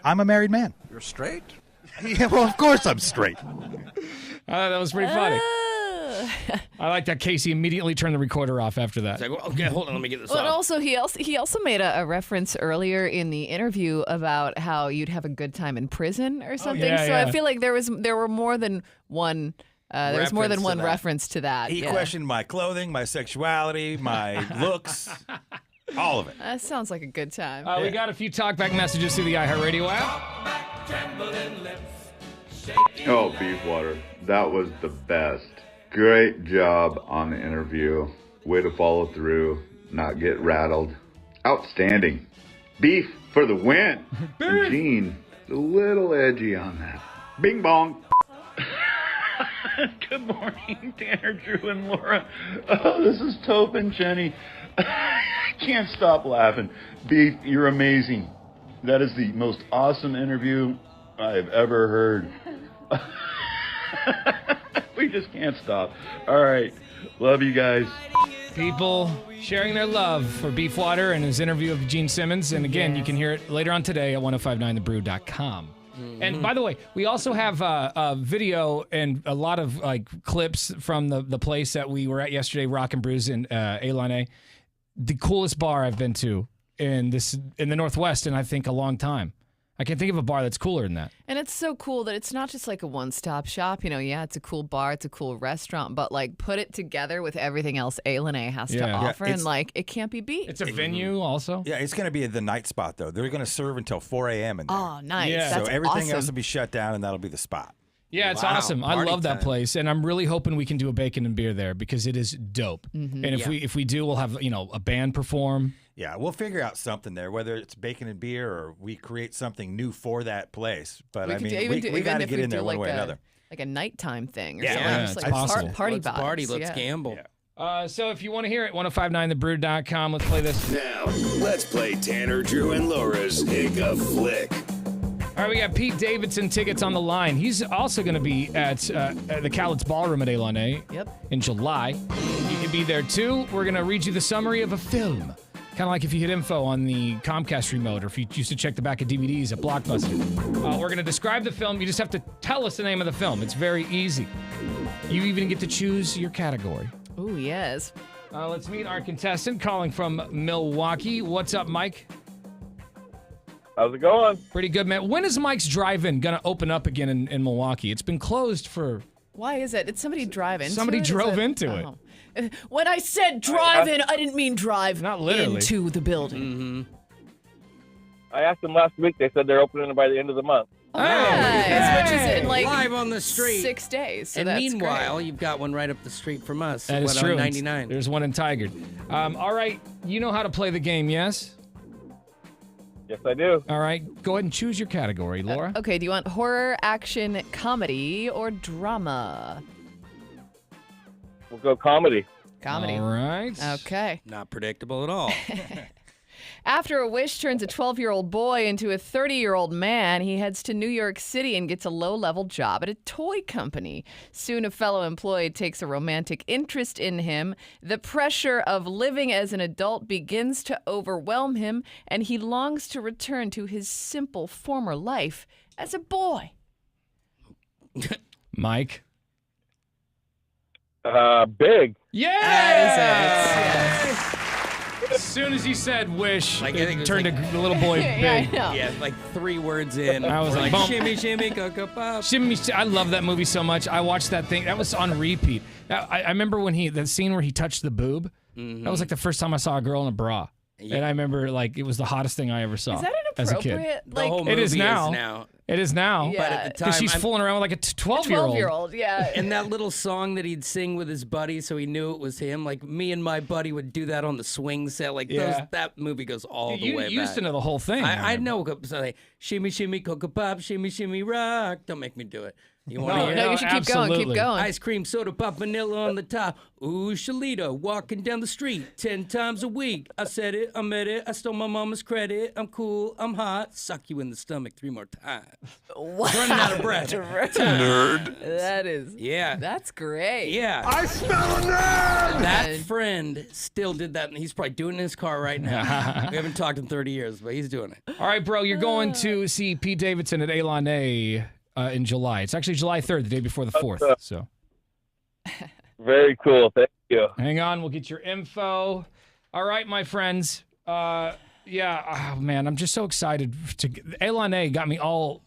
I'm a married man. You're straight? Yeah, well, of course I'm straight. That was pretty funny. I like that Casey immediately turned the recorder off after that. It's like, well, okay, hold on, let me get this But off. also, he also made a reference earlier in the interview about how you'd have a good time in prison or something. yeah, so yeah. I feel like there were more than one. There was more than Reference to one that. reference to that. He yeah. questioned my clothing, my sexuality, my looks, all of it. That sounds like a good time. We got a few talkback messages through the iHeartRadio app. Oh, Beefwater, that was the best. Great job on the interview. Way to follow through, not get rattled. Outstanding. Beef for the win. And Gene, a little edgy on that. Bing bong. Good morning, Tanner, Drew, and Laura. Oh, this is Tope and Jenny. I can't stop laughing. Beef, you're amazing. That is the most awesome interview I've ever heard. We just can't stop. All right. Love you guys. People sharing their love for Beefwater and his interview of Gene Simmons. And again, you can hear it later on today at 1059thebrew.com. And by the way, we also have a video and a lot of clips from the place that we were at yesterday, Rock and Brews in A-Line. The coolest bar I've been to in the Northwest in I think a long time. I can't think of a bar that's cooler than that. And it's so cool that it's not just like a one-stop shop. Yeah, it's a cool bar, it's a cool restaurant, but put it together with everything else A-Line has to offer, and it can't be beat. It's a venue also. Yeah, it's going to be the night spot, though. They're going to serve until 4 a.m. in there. Oh, nice. Yeah. That's so everything awesome. else will be shut down, and that'll be the spot. Yeah, it's Wow, awesome. I party love that time. place, and I'm really hoping we can do a bacon and beer there because it is dope. And if we do, we'll have a band perform. Yeah, we'll figure out something there, whether it's bacon and beer or we create something new for that place. But We I could mean, do- even we do- got to even get if in we there do one way or a- another. Like a nighttime thing or Yeah, something. yeah, Just it's like possible. party Let's vibes. party, let's yeah. gamble. So if you want to hear it, 1059thebrew.com. Let's play this. Now, let's play Tanner, Drew, and Laura's Take a Flick. All right, we got Pete Davidson tickets on the line. He's also going to be at the Cowlitz Ballroom at A-Line in July. You can be there too. We're going to read you the summary of a film. Kind of like if you hit info on the Comcast remote or if you used to check the back of DVDs at Blockbuster. We're going to describe the film. You just have to tell us the name of the film. It's very easy. You even get to choose your category. Ooh, yes. Let's meet our contestant calling from Milwaukee. What's up, Mike? How's it going? Pretty good, man. When is Mike's Drive-In going to open up again in Milwaukee? It's been closed for... Why is it? Did somebody drive into Somebody it? Is drove it- into it. Oh. When I said drive in, I didn't mean drive Not literally. into the building. Mm-hmm. I asked them last week. They said they're opening it by the end of the month. Nice, which is in like Live on the street. 6 days. So And that's meanwhile, great. you've got one right up the street from us. That is on true. 99. There's one in Tigard. All right, you know how to play the game, yes? Yes, I do. All right, go ahead and choose your category, Laura. Okay, do you want horror, action, comedy, or drama? We'll go comedy. Comedy. All right. Okay. Not predictable at all. After a wish turns a 12-year-old boy into a 30-year-old man, he heads to New York City and gets a low-level job at a toy company. Soon, a fellow employee takes a romantic interest in him. The pressure of living as an adult begins to overwhelm him, and he longs to return to his simple former life as a boy. Mike. Big. Yeah! That is it. As soon as he said wish, Like, I think it it was turned like- a little boy big. Yeah, I know. Yeah, like 3 words in. I was We're like, like, bump. shimmy, shimmy, cocoa pop. Shimmy, I love that movie so much. I watched that thing. That was on repeat. I remember when the scene where he touched the boob. Mm-hmm. That was like the first time I saw a girl in a bra. And I remember it was the hottest thing I ever saw Is that as a kid. inappropriate? The whole It is movie now. It is now. Yeah. But at the time, Because she's fooling around with like a 12-year-old. 12-year-old, yeah. And that little song that he'd sing with his buddy, so he knew it was him. Like me and my buddy would do that on the swing set. Like that movie goes all the way back. You used to know the whole thing. I know. So like, shimmy, shimmy, cocoa pop, shimmy, shimmy, rock. Don't make me do it. You want to hear? No, you should keep going. Keep going. Ice cream, soda pop, vanilla on the top. Ooh, Shalita, walking down the street 10 times a week. I said it, I met it, I stole my mama's credit. I'm cool, I'm hot. Suck you in the stomach 3 more times. What? Running out of breath. Nerd. That is. Yeah. That's great. Yeah. I smell a nerd! That friend still did that, and he's probably doing it in his car right now. We haven't talked in 30 years, but he's doing it. All right, bro, you're going to see Pete Davidson at Elon A in July. It's actually July 3rd, the day before the 4th. So. Very cool. Thank you. Hang on, we'll get your info. All right, my friends. Oh man, I'm just so excited. Elon A got me all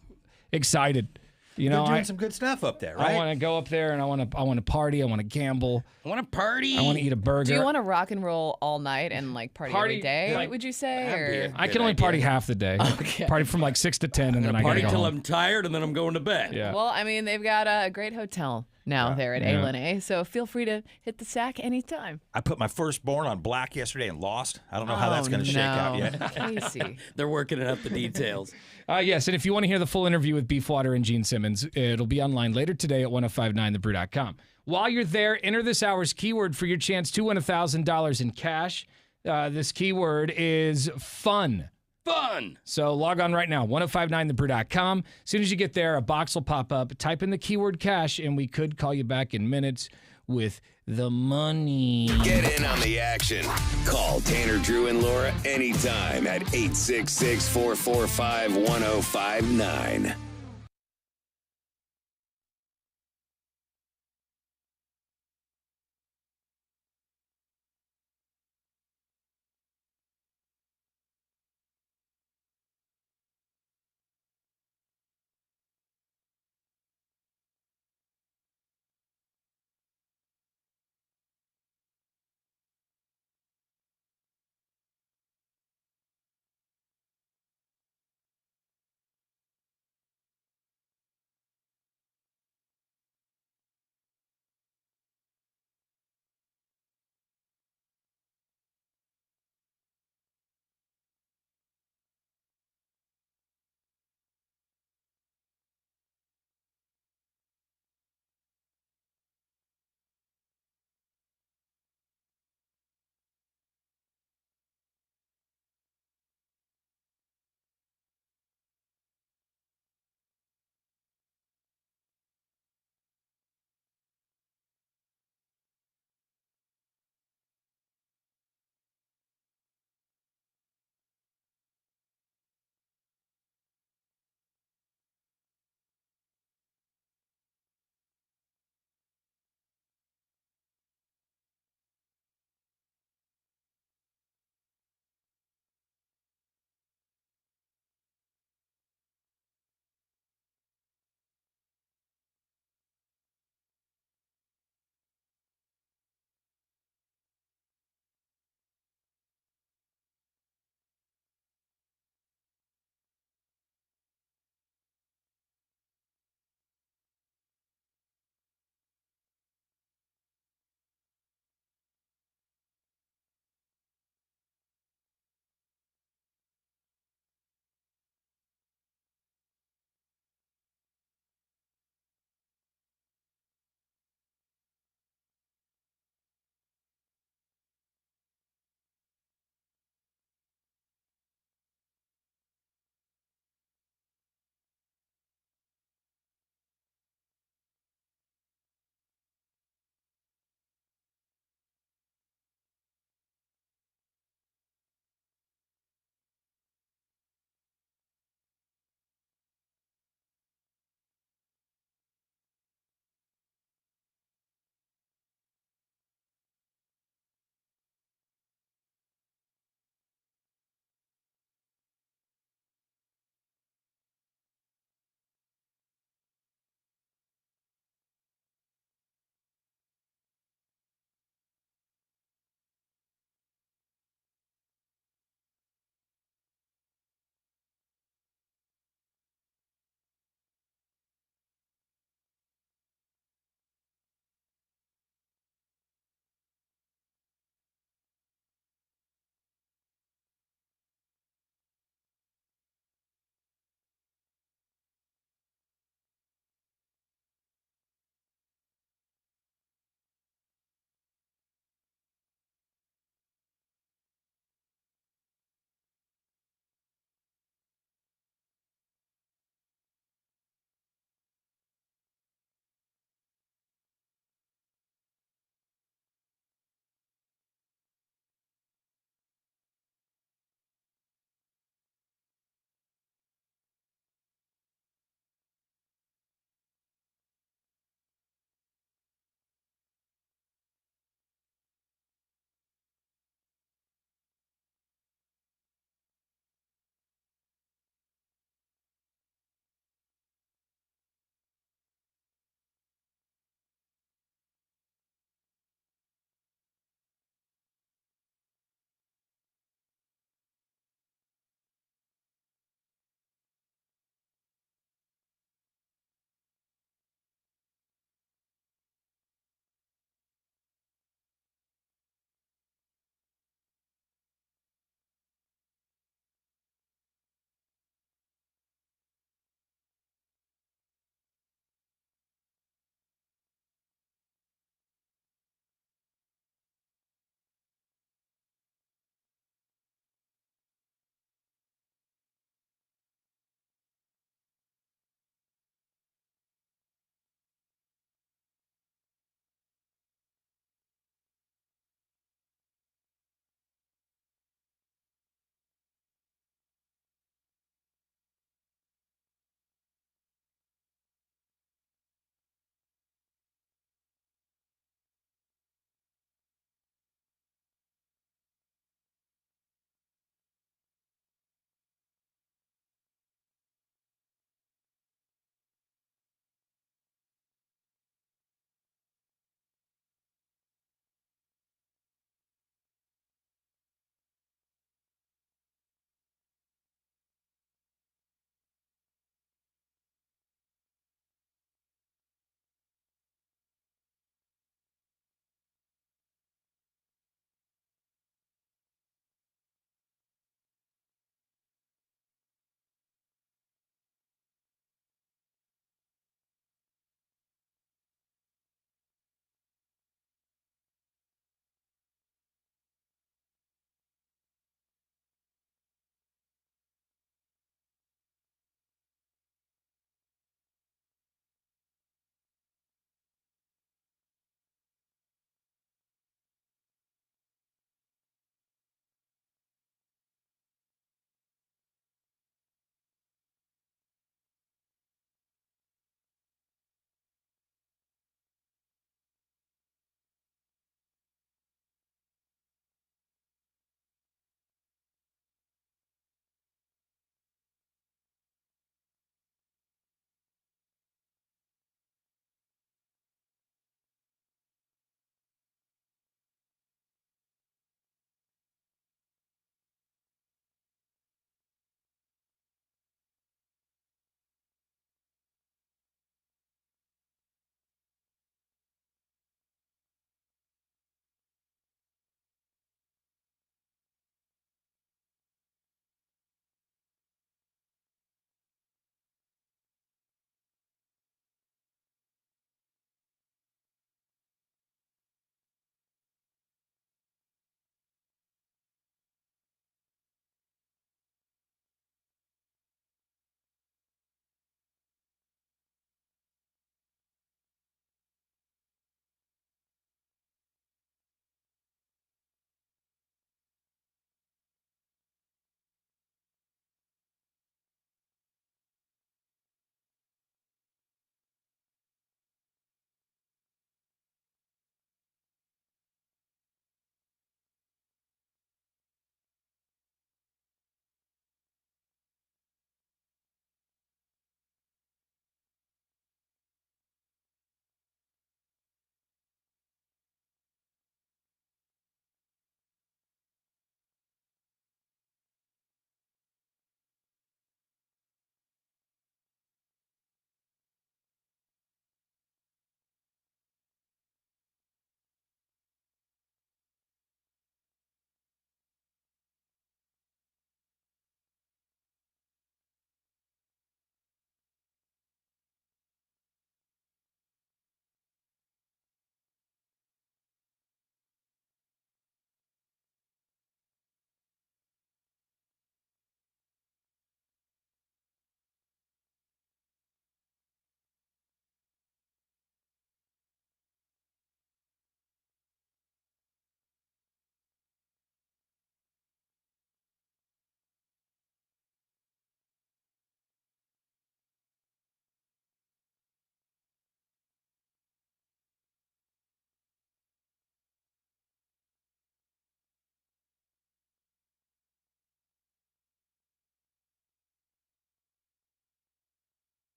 excited. You know, They're doing some good stuff up there, right? I want to go up there and I want to party. I want to gamble. I want to party. I want to eat a burger. Do you want to rock and roll all night and like party every day? like, would you say? Or? I can only party half the day. Okay. Party from like 6 to 10, and then I gotta party go till home. I'm tired, and then I'm going to bed. Yeah. Well, I mean, they've got a great hotel now there at Elon A, so feel free to hit the sack anytime. I put my firstborn on black yesterday and lost. I don't know how that's going to shake out yet. Casey. They're working out the details. Yes, and if you want to hear the full interview with Beefwater and Gene Simmons, it'll be online later today at 1059thebrew.com. While you're there, enter this hour's keyword for your chance to win $1,000 in cash. This keyword is fun. Fun. So log on right now, 1059thebrew.com. As soon as you get there, a box will pop up. Type in the keyword cash, and we could call you back in minutes with the money. Get in on the action. Call Tanner, Drew, and Laura anytime at 866-445-1059.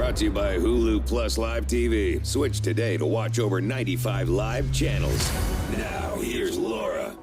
brought to you by Hulu Plus Live TV. Switch today to watch over 95 live channels. Now, here's Laura.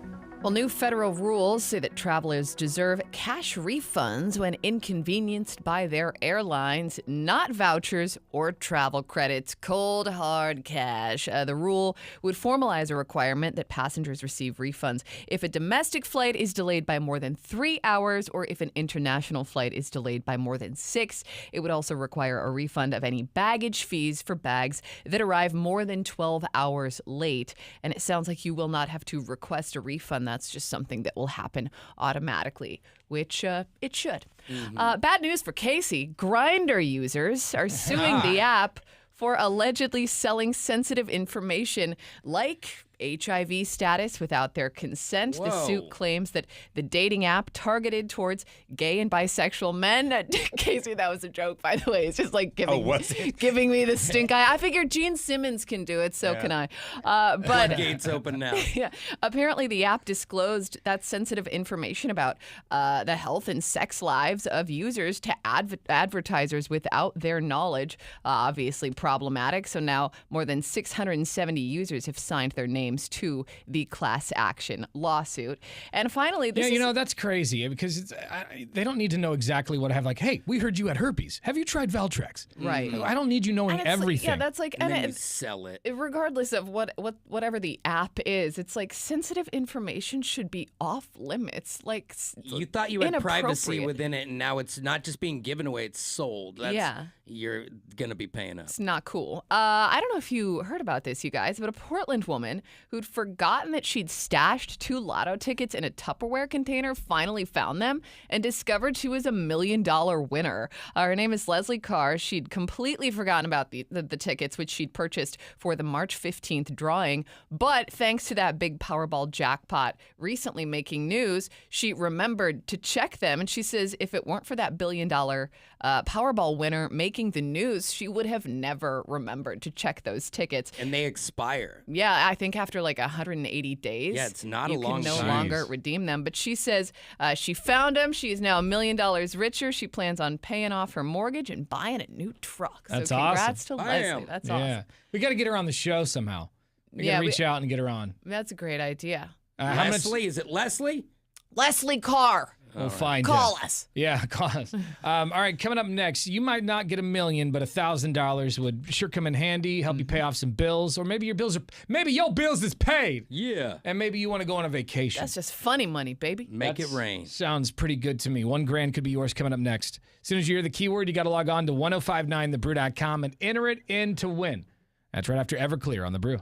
Well, new federal rules say that travelers deserve cash refunds when inconvenienced by their airlines, not vouchers or travel credits. Cold, hard cash. The rule would formalize a requirement that passengers receive refunds if a domestic flight is delayed by more than 3 hours or if an international flight is delayed by more than 6. It would also require a refund of any baggage fees for bags that arrive more than 12 hours late. And it sounds like you will not have to request a refund. That's just something that will happen automatically, which it should. Bad news for Casey. Grindr users are suing the app for allegedly selling sensitive information like HIV status without their consent. Whoa. The suit claims that the dating app targeted towards gay and bisexual men. Casey, that was a joke, by the way. It's just like giving me the stink eye. I figured Gene Simmons can do it, so can I. But Gates open now. yeah, apparently the app disclosed that sensitive information about the health and sex lives of users to advertisers without their knowledge. Obviously problematic. So now more than 670 users have signed their names to the class action lawsuit. And finally, this that's crazy because they don't need to know exactly what I have. Like, hey, we heard you had herpes. Have you tried Valtrex? Right. I don't need you knowing everything. Yeah, that's like, And then you sell it. Regardless of whatever the app is, it's like sensitive information should be off limits. Like You thought you had privacy inappropriate. within it, and now it's not just being given away; it's sold. You're gonna be paying up. It's not cool. I don't know if you heard about this, you guys, but a Portland woman who'd forgotten that she'd stashed 2 lotto tickets in a Tupperware container finally found them and discovered she was $1 million winner. Her name is Leslie Carr. She'd completely forgotten about the tickets, which she'd purchased for the March 15th drawing. But thanks to that big Powerball jackpot recently making news, she remembered to check them. And she says if it weren't for that $1 billion Powerball winner making the news, she would have never remembered to check those tickets. And they expire. Yeah, I think after like 180 days. Yeah, it's not a you long can no time. longer redeem them. But she says she found them. She is now $1 million richer. She plans on paying off her mortgage and buying a new truck. That's so congrats awesome. to Leslie. That's awesome. We got to get her on the show somehow. We got to reach out and get her on. That's a great idea. Leslie, is it Leslie? Leslie Carr. We'll find Call you. us. Yeah, call us. All right, coming up next, you might not get $1 million, but $1,000 would sure come in handy, help you pay off some bills, or maybe your bills is paid. Yeah. And maybe you want to go on a vacation. That's just funny money, baby. Make it rain. Sounds pretty good to me. $1,000 could be yours coming up next. As soon as you hear the keyword, you got to log on to 1059thebrew.com and enter it in to win. That's right after Everclear on The Brew.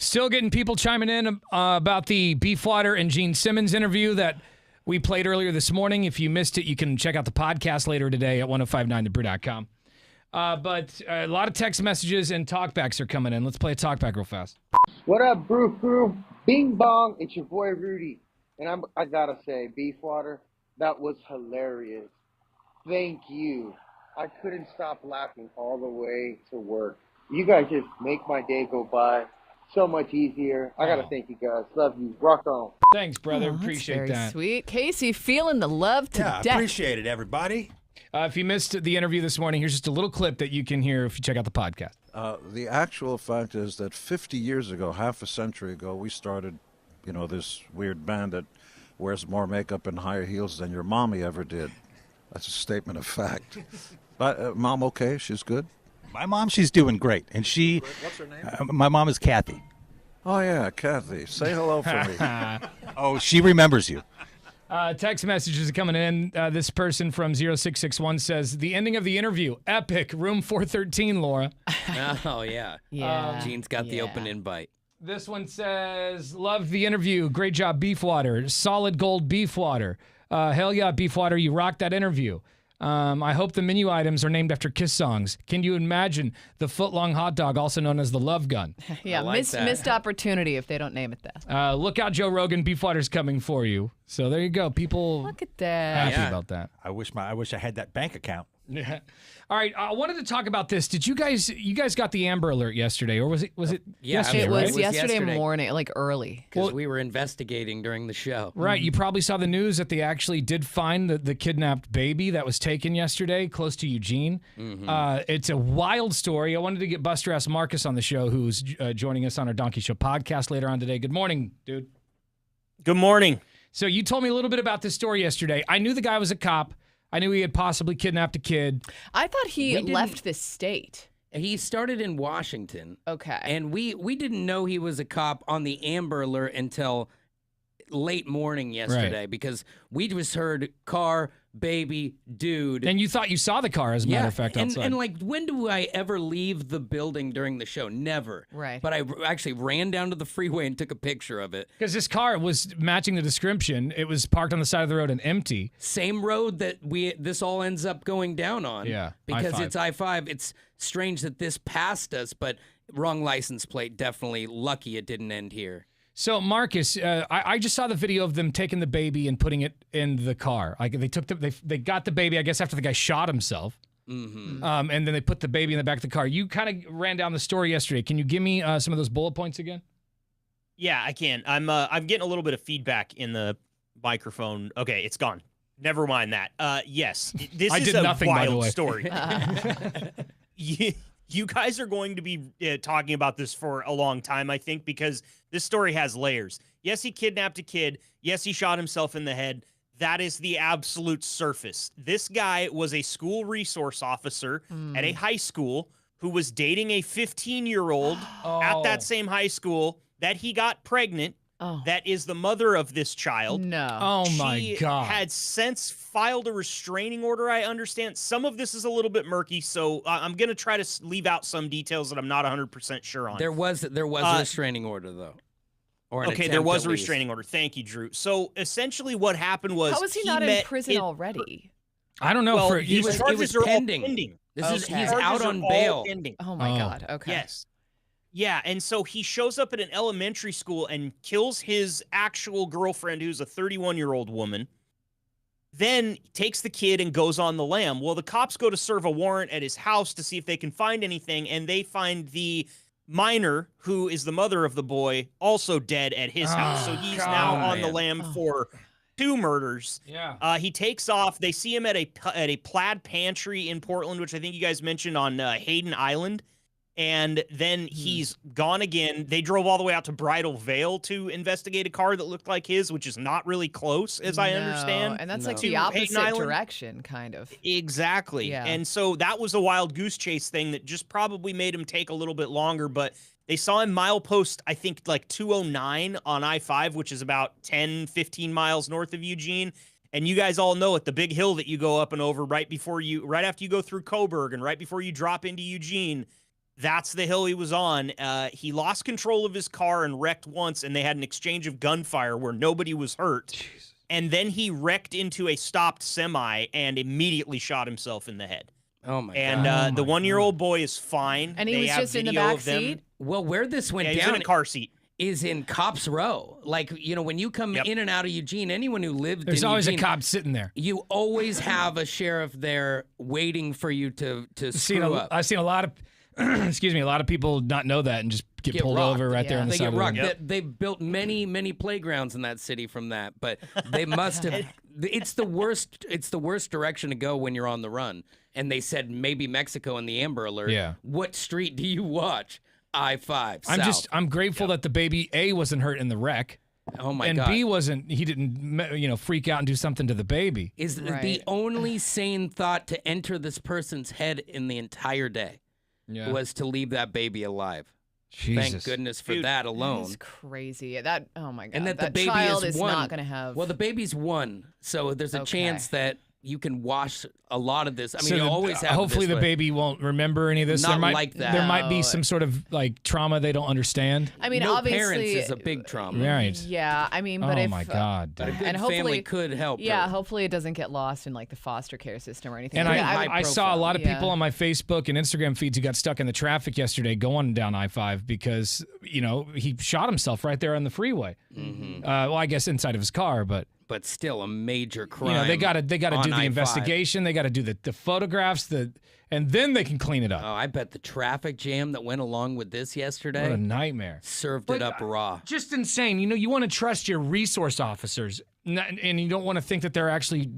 Still getting people chiming in about the Beefwater and Gene Simmons interview that we played earlier this morning. If you missed it, you can check out the podcast later today at 1059thebrew.com. But a lot of text messages and talkbacks are coming in. Let's play a talkback real fast. What up, Brew Crew? Bing bong, it's your boy Rudy. And I gotta say, Beefwater, that was hilarious. Thank you. I couldn't stop laughing all the way to work. You guys just make my day go by so much easier. I gotta thank you guys. Love you. Rock on. Thanks, brother. Appreciate very that. Sweet. Casey, feeling the love to death. Appreciate it, everybody. If you missed the interview this morning, here's just a little clip that you can hear if you check out the podcast. The actual fact is that 50 years ago, half a century ago, we started, this weird band that wears more makeup and higher heels than your mommy ever did. That's a statement of fact. But Mom, okay? She's good? My mom, she's doing great. And What's her name? my mom is Kathy. Oh, yeah, Kathy. Say hello for me. Oh, she remembers you. Text messages are coming in. This person from 0661 says, the ending of the interview, epic, room 413, Laura. Oh, yeah. Yeah. Gene's got the open invite. This one says, love the interview. Great job, Beefwater. Solid gold Beefwater. Hell yeah, Beefwater, you rocked that interview. I hope the menu items are named after Kiss songs. Can you imagine the foot-long hot dog, also known as the Love Gun? Yeah, missed opportunity if they don't name it that. Look out, Joe Rogan. Beefwater's coming for you. So there you go. People Look at that. happy about that. I wish I had that bank account. Yeah. All right. I wanted to talk about this. Did you guys got the Amber Alert yesterday, or was it yesterday? It was right? yesterday morning, like early. Because we were investigating during the show. Right. You probably saw the news that they actually did find the kidnapped baby that was taken yesterday close to Eugene. It's a wild story. I wanted to get Buster S. Marcus on the show, who's joining us on our Donkey Show podcast later on today. Good morning, dude. Good morning. So you told me a little bit about this story yesterday. I knew the guy was a cop. I knew he had possibly kidnapped a kid. I thought he left the state. He started in Washington. Okay. And we didn't know he was a cop on the Amber Alert until late morning yesterday because we just heard car, baby, dude. And you thought you saw the car, as a matter of fact, outside. And like, when do I ever leave the building during the show? Never. Right. But I actually ran down to the freeway and took a picture of it. Because this car was matching the description. It was parked on the side of the road and empty. Same road that this all ends up going down on. Yeah, Because I-5. it's I-5. It's strange that this passed us, but wrong license plate. Definitely lucky it didn't end here. So, Marcus, I just saw the video of them taking the baby and putting it in the car. Like they got the baby, I guess, after the guy shot himself. Mm-hmm. And then they put the baby in the back of the car. You kind of ran down the story yesterday. Can you give me some of those bullet points again? Yeah, I can. I'm getting a little bit of feedback in the microphone. Okay, it's gone. Never mind that. Yes, this is a wild story. You guys are going to be talking about this for a long time, I think, because this story has layers. Yes, he kidnapped a kid. Yes, he shot himself in the head. That is the absolute surface. This guy was a school resource officer at a high school who was dating a 15-year-old at that same high school that he got pregnant. That is the mother of this child. No. Oh, my God. She had since filed a restraining order, I understand. Some of this is a little bit murky, so I'm going to try to leave out some details that I'm not 100% sure on. There was a restraining order, though. Okay, there was a restraining order. Thank you, Drew. So essentially what happened was How was he not in prison already? I don't know. Well, He was pending. He's out on bail. Oh, my God. Okay. Yes. Yeah, and so he shows up at an elementary school and kills his actual girlfriend, who's a 31-year-old woman, then takes the kid and goes on the lam. Well, the cops go to serve a warrant at his house to see if they can find anything, and they find the minor, who is the mother of the boy, also dead at his house. So he's now on the lam for 2 murders. Yeah. He takes off. They see him at a plaid pantry in Portland, which I think you guys mentioned on Hayden Island. And then he's gone again. They drove all the way out to Bridal Veil to investigate a car that looked like his, which is not really close, as I understand. And that's like the opposite direction, kind of. Exactly. Yeah. And so that was a wild goose chase thing that just probably made him take a little bit longer. But they saw him milepost, I think, like 209 on I-5, which is about 10, 15 miles north of Eugene. And you guys all know it, the big hill that you go up and over right after you go through Coburg and right before you drop into Eugene. That's the hill he was on. He lost control of his car and wrecked once, and they had an exchange of gunfire where nobody was hurt. And then he wrecked into a stopped semi and immediately shot himself in the head. Oh my god! And the 1-year-old boy is fine. And he They was have just in the video back of them. seat? Well, where this went Yeah, he was down in a car seat. is in Cops Row. Like, when you come in and out of Eugene, anyone who lived There's in always Eugene, a cop sitting there. You always have a sheriff there waiting for you to screw up. I've seen a lot of, excuse me, a lot of people not know that and just get pulled rocked. over right there on the They side get of the rocked. road. They've built many playgrounds in that city from that, but they must have. It's the worst. It's the worst direction to go when you're on the run. And they said maybe Mexico in the Amber Alert. Yeah. What street do you watch? I-5. I'm grateful that the baby A wasn't hurt in the wreck. Oh my and God. B wasn't. He didn't, freak out and do something to the baby. Is the only sane thought to enter this person's head in the entire day was to leave that baby alive. Thank Jesus. goodness for Dude, that alone. That's crazy. That oh my god. And that the baby child is is one. not going to have. Well, the baby's one, so there's a chance that you can wash a lot of this. I mean, So you always have. hopefully this, the but baby won't remember any of this. Not there might, like that. There might be No. some sort of trauma they don't understand. I mean, no obviously, parents is a big trauma. Right. Yeah, I mean, but Oh if my God, But a dude. good and hopefully family could help. Yeah, her. hopefully it doesn't get lost in like the foster care system or anything. And like high that. I saw a lot of Yeah. people on my Facebook and Instagram feeds who got stuck in the traffic yesterday going down I-5 because, he shot himself right there on the freeway. Mm-hmm. Well, I guess inside of his car, but But still, a major crime. they got to do on the I-5. investigation. They got to do the photographs, and then they can clean it up. Oh, I bet the traffic jam that went along with this yesterday What a nightmare. served it up raw. Just insane. You want to trust your resource officers, and you don't want to think that they're actually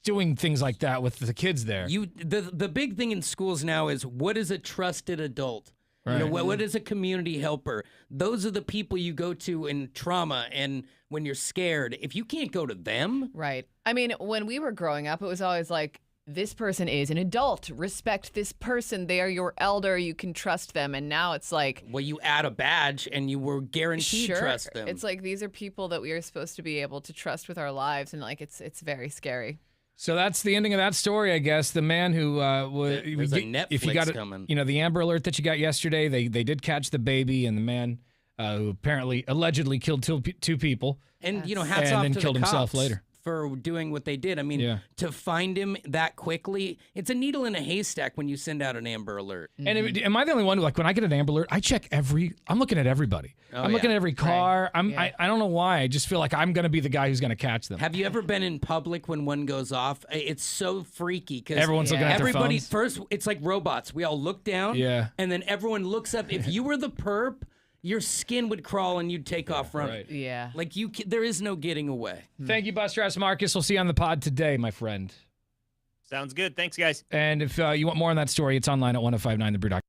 doing things like that with the kids there. The big thing in schools now is, what is a trusted adult? Right. What is a community helper? Those are the people you go to in trauma and when you're scared. If you can't go to them, Right. I mean, when we were growing up, it was always like, this person is an adult. Respect this person. They are your elder. You can trust them. And now it's like, well, you add a badge and you were guaranteed sure. trust them. It's like these are people that we are supposed to be able to trust with our lives, and like it's very scary. So that's the ending of that story, I guess. The man who There's a if you Netflix got it, coming. the Amber Alert that you got yesterday, they did catch the baby and the man who apparently allegedly killed two people. And hats and off then to killed the himself cops later. for doing what they did. I mean, Yeah. to find him that quickly, it's a needle in a haystack when you send out an Amber Alert. And am I the only one who, like, when I get an Amber Alert, I check I'm looking at everybody. I'm looking at every car. I don't know why. I just feel like I'm going to be the guy who's going to catch them. Have you ever been in public when one goes off? It's so freaky because Everyone's looking at their everybody phones. first. It's like robots. We all look down, Yeah. and then everyone looks up. If you were the perp, your skin would crawl and you'd take off running. Right. Yeah. Like there is no getting away. Thank you, Buster S. Marcus. We'll see you on the pod today, my friend. Sounds good. Thanks, guys. And if you want more on that story, it's online at 1059thebrew.com.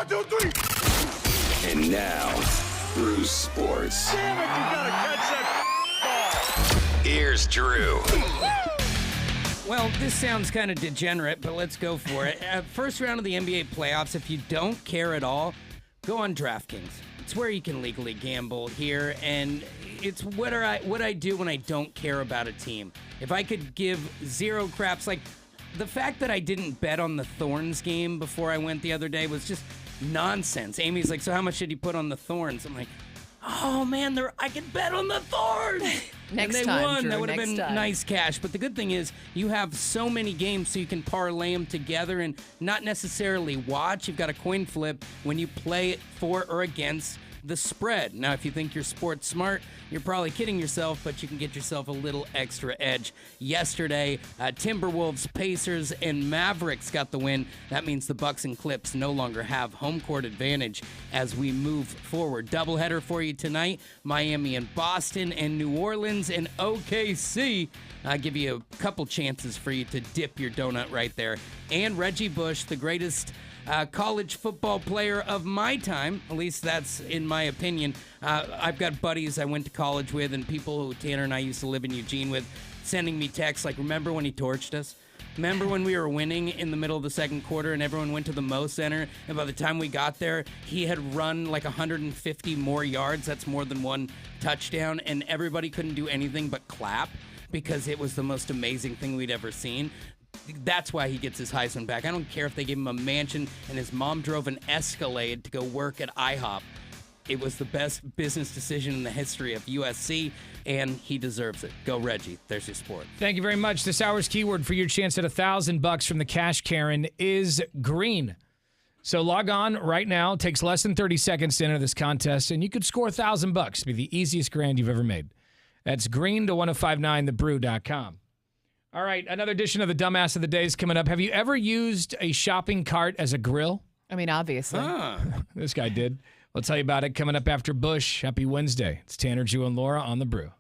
1, 2, 3. And now, Brew Sports. Damn it, you gotta catch that ball. Here's Drew. Well, this sounds kind of degenerate, but let's go for it. First round of the NBA playoffs, if you don't care at all, go on DraftKings. It's where you can legally gamble here, and it's what I do when I don't care about a team. If I could give zero craps, like the fact that I didn't bet on the Thorns game before I went the other day was just nonsense. Amy's like, so how much did you put on the Thorns? I'm like, oh man, I could bet on the Thorns. Next and they time, won. Drew, That would have next been time. nice cash. But the good thing is you have so many games so you can parlay them together and not necessarily watch. You've got a coin flip when you play it for or against the spread. Now, if you think you're sports smart, you're probably kidding yourself, but you can get yourself a little extra edge. Yesterday, Timberwolves, Pacers, and Mavericks got the win. That means the Bucks and Clips no longer have home court advantage as we move forward. Doubleheader for you tonight, Miami and Boston and New Orleans and OKC. I'll give you a couple chances for you to dip your donut right there. And Reggie Bush, the greatest college football player of my time, at least that's in my opinion. I've got buddies I went to college with and people who Tanner and I used to live in Eugene with sending me texts like, remember when he torched us? Remember when we were winning in the middle of the second quarter and everyone went to the Mo Center, and by the time we got there, he had run like 150 more yards. That's more than one touchdown, and everybody couldn't do anything but clap because it was the most amazing thing we'd ever seen. That's why he gets his Heisman back. I don't care if they gave him a mansion and his mom drove an Escalade to go work at IHOP. It was the best business decision in the history of USC, and he deserves it. Go Reggie. There's your sport. Thank you very much. This hour's keyword for your chance at $1,000 from the Cash Karen is green. So log on right now. It takes less than 30 seconds to enter this contest, and you could score $1,000. It'd be the easiest grand you've ever made. That's green to 1059thebrew.com. All right, another edition of the Dumbass of the Day is coming up. Have you ever used a shopping cart as a grill? I mean, obviously. This guy did. We'll tell you about it coming up after Bush. Happy Wednesday. It's Tanner, Drew, and Laura on The Brew.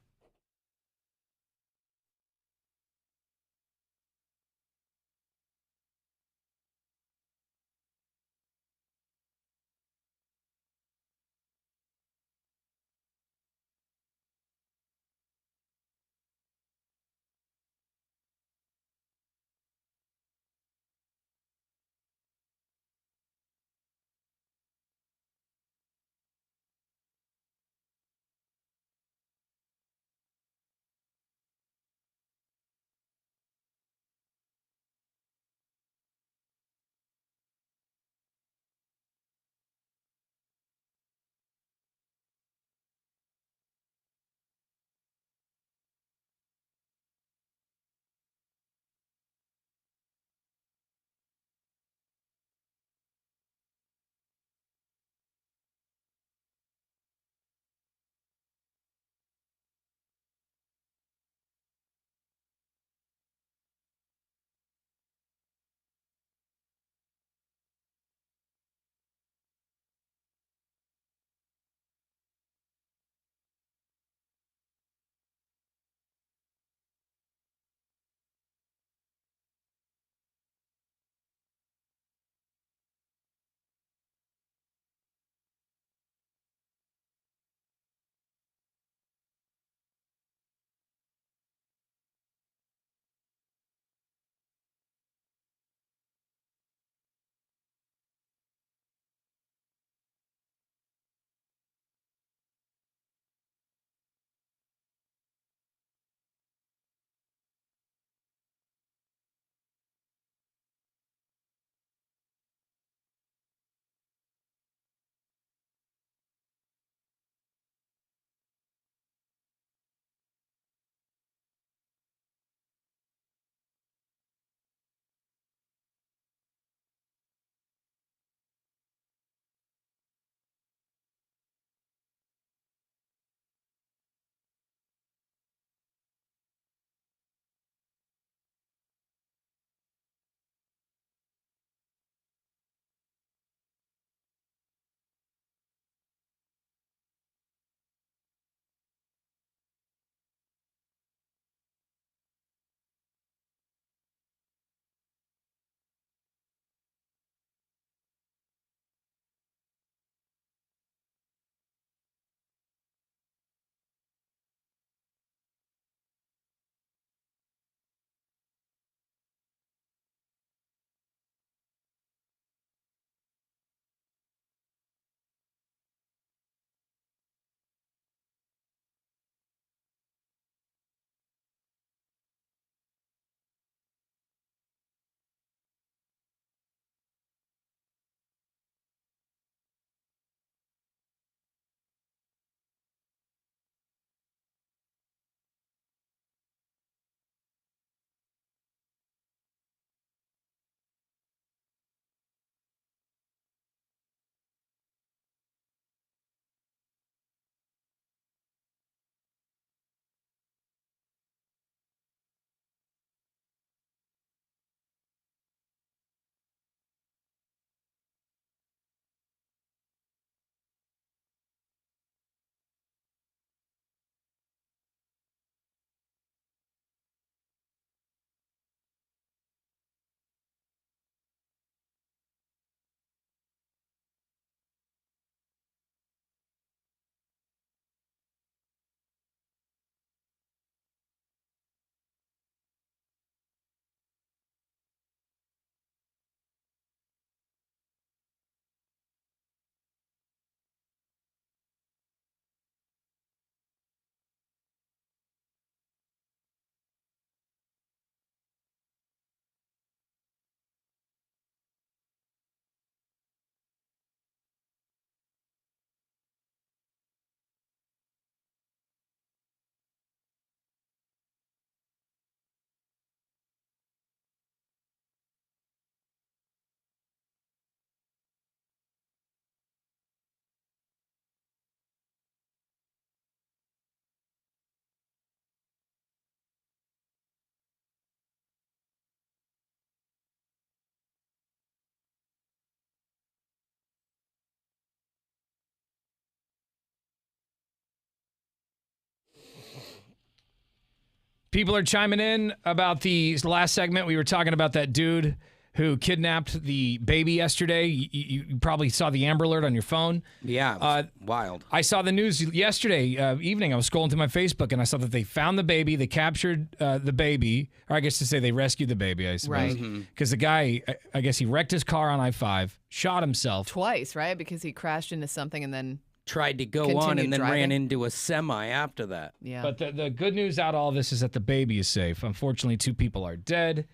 People are chiming in about the last segment. We were talking about that dude who kidnapped the baby yesterday. You probably saw the Amber Alert on your phone. Yeah, it was wild. I saw the news yesterday evening. I was scrolling through my Facebook, and I saw that they found the baby. They captured the baby, or I guess to say they rescued the baby, I suppose. Right. Because the guy, I guess he wrecked his car on I-5, shot himself. Twice, right? Because he crashed into something and then tried to go on continued and then driving. ran into a semi after that. Yeah. But the good news out of all this is that the baby is safe. Unfortunately, 2 people are dead.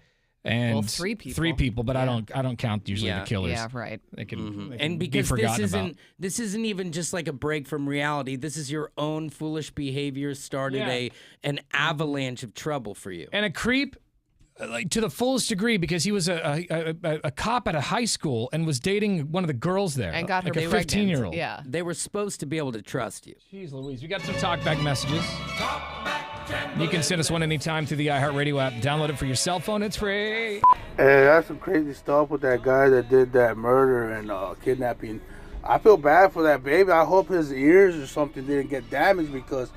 And Well, 3 people. 3 people, but Yeah. I don't count usually Yeah. the killers. Yeah, right. They can, they can And be because forgotten about. this isn't even just like a break from reality. This is your own foolish behavior started an avalanche of trouble for you. And a creep, like to the fullest degree, because he was a cop at a high school and was dating one of the girls there, And got her like a pregnant. 15-year-old. Yeah. They were supposed to be able to trust you. Jeez Louise, we got some talkback messages. You can send us one anytime through the iHeartRadio app. Download it for your cell phone. It's free. Hey, that's some crazy stuff with that guy that did that murder and kidnapping. I feel bad for that baby. I hope his ears or something didn't get damaged, because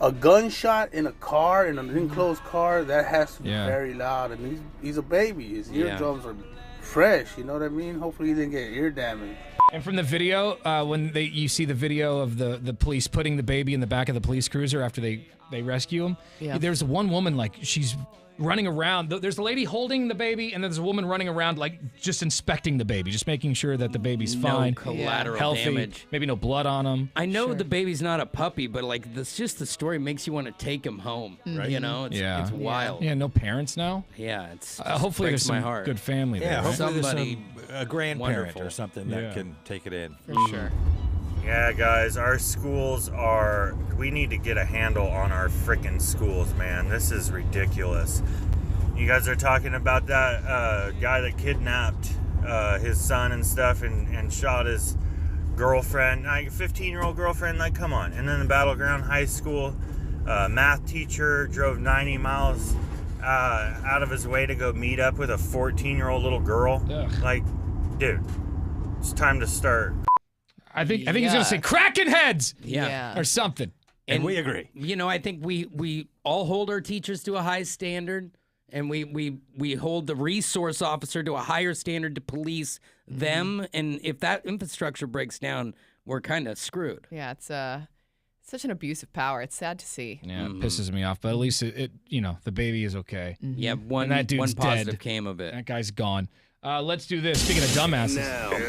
a gunshot in a car, in an enclosed car, that has to be very loud. And he's a baby. His eardrums are fresh. You know what I mean? Hopefully he didn't get ear damage. And from the video, when you see the video of the police putting the baby in the back of the police cruiser after they rescue him, there's one woman, like, she's running around. There's a lady holding the baby, and there's a woman running around, like, just inspecting the baby, just making sure that the baby's fine, collateral healthy, damage. maybe no blood on him. I know the baby's not a puppy, but like this, just the story makes you want to take him home. Right? You know, it's wild. Yeah, no parents now. Yeah, it's hopefully breaks there's some my heart. good family there. Yeah, right? hopefully Somebody there's a grandparent wonderful. or something that can take it in. For sure. Yeah, guys, our schools we need to get a handle on our frickin' schools, man. This is ridiculous. You guys are talking about that guy that kidnapped his son and stuff and shot his girlfriend, like 15-year-old girlfriend, like, come on. And then the Battleground High School math teacher drove 90 miles out of his way to go meet up with a 14-year-old little girl. Ugh. Like, dude, it's time to start. I think he's gonna say cracking heads, Yeah. or something. And we agree. You know, I think we all hold our teachers to a high standard, and we hold the resource officer to a higher standard to police them. And if that infrastructure breaks down, we're kind of screwed. Yeah, it's such an abuse of power. It's sad to see. Yeah, it pisses me off, but at least it the baby is okay. Yeah, one And that dude's positive dead. came of it. That guy's gone. Let's do this. Speaking of dumbasses.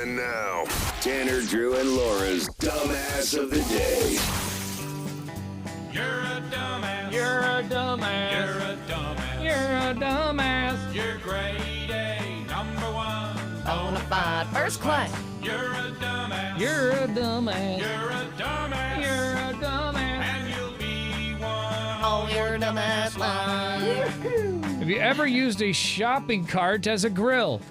Now, Tanner, Drew, and Laura's Dumbass of the Day. You're a dumbass. You're a dumbass. You're a dumbass. You're a dumbass. You're grade A, number 1. Bonafide first class. You're a dumbass. You're a dumbass. You're a dumbass. You're a dumbass. And you'll be one. Oh, you're a dumbass line. Have you ever used a shopping cart as a grill?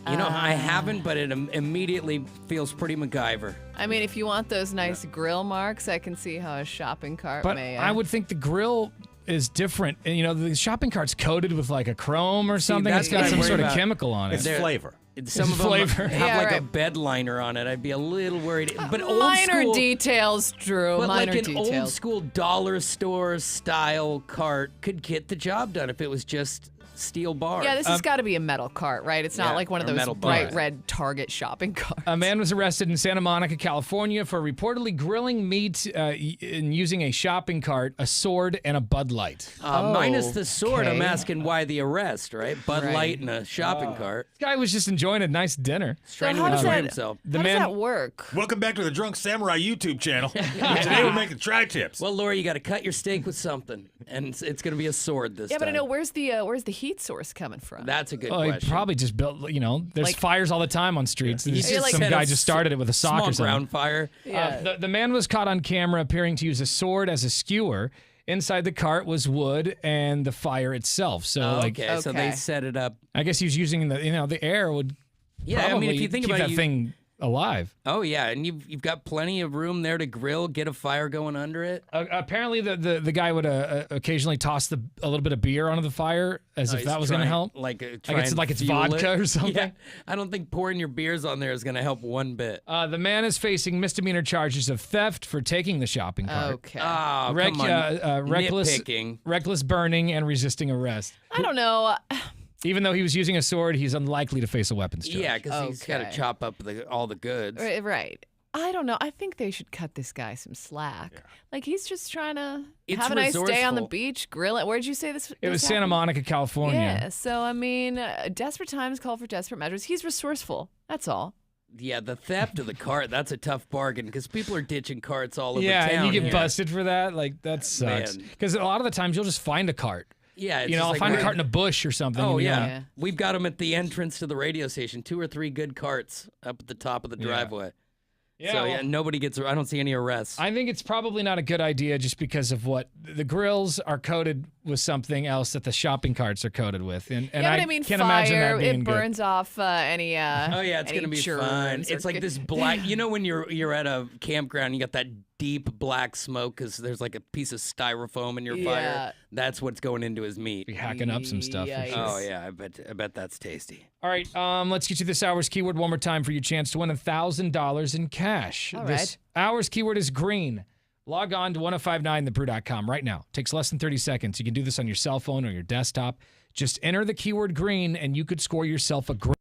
You know, I haven't, but it immediately feels pretty MacGyver. I mean, if you want those nice grill marks, I can see how a shopping cart But may. I would think the grill is different. And, you know, the shopping cart's coated with like a chrome or something. that's It's got what I'm some worried sort of about. chemical on it. It's flavor. Some of flavor. them have Yeah, like a right. bed liner on it. I'd be a little worried. But old minor school, details, Drew. but minor like an old details. school dollar store style cart could get the job done if it was just steel bars. Yeah, this has got to be a metal cart, right? It's not Yeah, like one of or those metal bright bars. red Target shopping carts. A man was arrested in Santa Monica, California for reportedly grilling meat and using a shopping cart, a sword, and a Bud Light. Minus the sword, I'm okay. asking why the arrest, right? Bud Right. Light and a shopping cart. This guy was just enjoying a nice dinner. Trying how to does enjoy that- himself. The How man, does that work? Welcome back to the Drunk Samurai YouTube channel. Today we're making tri-tips. Well, Laura, you got to cut your steak with something, and it's going to be a sword this Yeah, time. but I know where's the heat source coming from? That's a good he question. probably just built, you know, there's Like- fires all the time on streets. He's There's just some set guy a just started it with a sock small or something. ground fire. Yeah. The man was caught on camera appearing to use a sword as a skewer. Inside the cart was wood and the fire itself. So, Okay, so they Okay. set it up. I guess he was using the air would Yeah, I mean, if probably you think keep about that it, thing alive. Oh yeah, and you've got plenty of room there to grill, get a fire going under it. Apparently, the guy would occasionally toss a little bit of beer onto the fire as if he's that was going to trying- help. Like it's fuel vodka it. or something. Yeah, I don't think pouring your beers on there is going to help one bit. The man is facing misdemeanor charges of theft for taking the shopping cart. Okay. Oh, come on. Reckless burning and resisting arrest. I don't know. Even though he was using a sword, he's unlikely to face a weapons charge. Yeah, because he's got to chop up all the goods. Right. I don't know. I think they should cut this guy some slack. Yeah. Like, he's just trying to It's have a nice day on the resourceful. beach, grill it. Where did you say this? It was Santa happened? Monica, California. Yeah. So, I mean, desperate times call for desperate measures. He's resourceful. That's all. Yeah, the theft of the cart, that's a tough bargain because people are ditching carts all over Yeah, town. and you get here. busted for that. Like, that sucks. Man. Because a lot of the times you'll just find a cart. Yeah, it's You know, just I'll like, find a where- cart in a bush or something. Oh and, you know, yeah. We've got them at the entrance to the radio station. 2 or 3 good carts up at the top of the driveway. Yeah, So well- yeah, nobody gets. I don't see any arrests. I think it's probably not a good idea just because of what the grills are coated with something else that the shopping carts are coated with, and Yeah, but I mean, can't fire, imagine that being it burns off any. Oh yeah, it's any gonna be germs fine. or It's like this black. You know when you're at a campground, you got that deep black smoke because there's like a piece of styrofoam in your Yeah. fire. That's what's going into his meat. You're hacking up some stuff. For sure. Oh yeah, I bet that's tasty. All right, let's get you this hour's keyword one more time for your chance to win $1,000 in cash. All This hour's keyword is green. Log on to 1059thebrew.com right now. Takes less than 30 seconds. You can do this on your cell phone or your desktop. Just enter the keyword green and you could score yourself a green.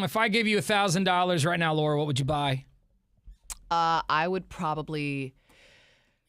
If I gave you $1,000 right now, Laura, what would you buy? I would probably.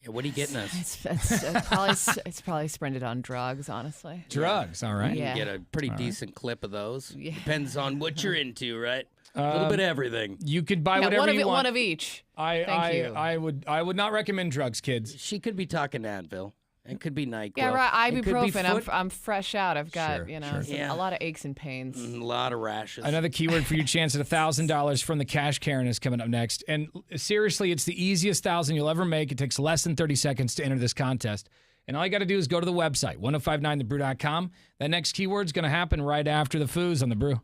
Yeah, what are you getting us? It's probably spend it on drugs, honestly. Drugs, all right. You Yeah. can get a pretty All right. decent clip of those. Yeah. Depends on what you're into, right? A little bit of everything. You could buy Yeah, whatever you want. one of each. Thank you. I would not recommend drugs, kids. She could be talking Advil. It could be NyQuil. Yeah, right. It could be Ibuprofen. foot- I'm fresh out. I've got Sure, sure. Yeah. a lot of aches and pains. A lot of rashes. Another keyword for your chance at $1,000 from the Cash Karen is coming up next. And seriously, it's the easiest 1,000 you'll ever make. It takes less than 30 seconds to enter this contest. And all you got to do is go to the website, 1059thebrew.com. That next keyword's going to happen right after the foos on the brew.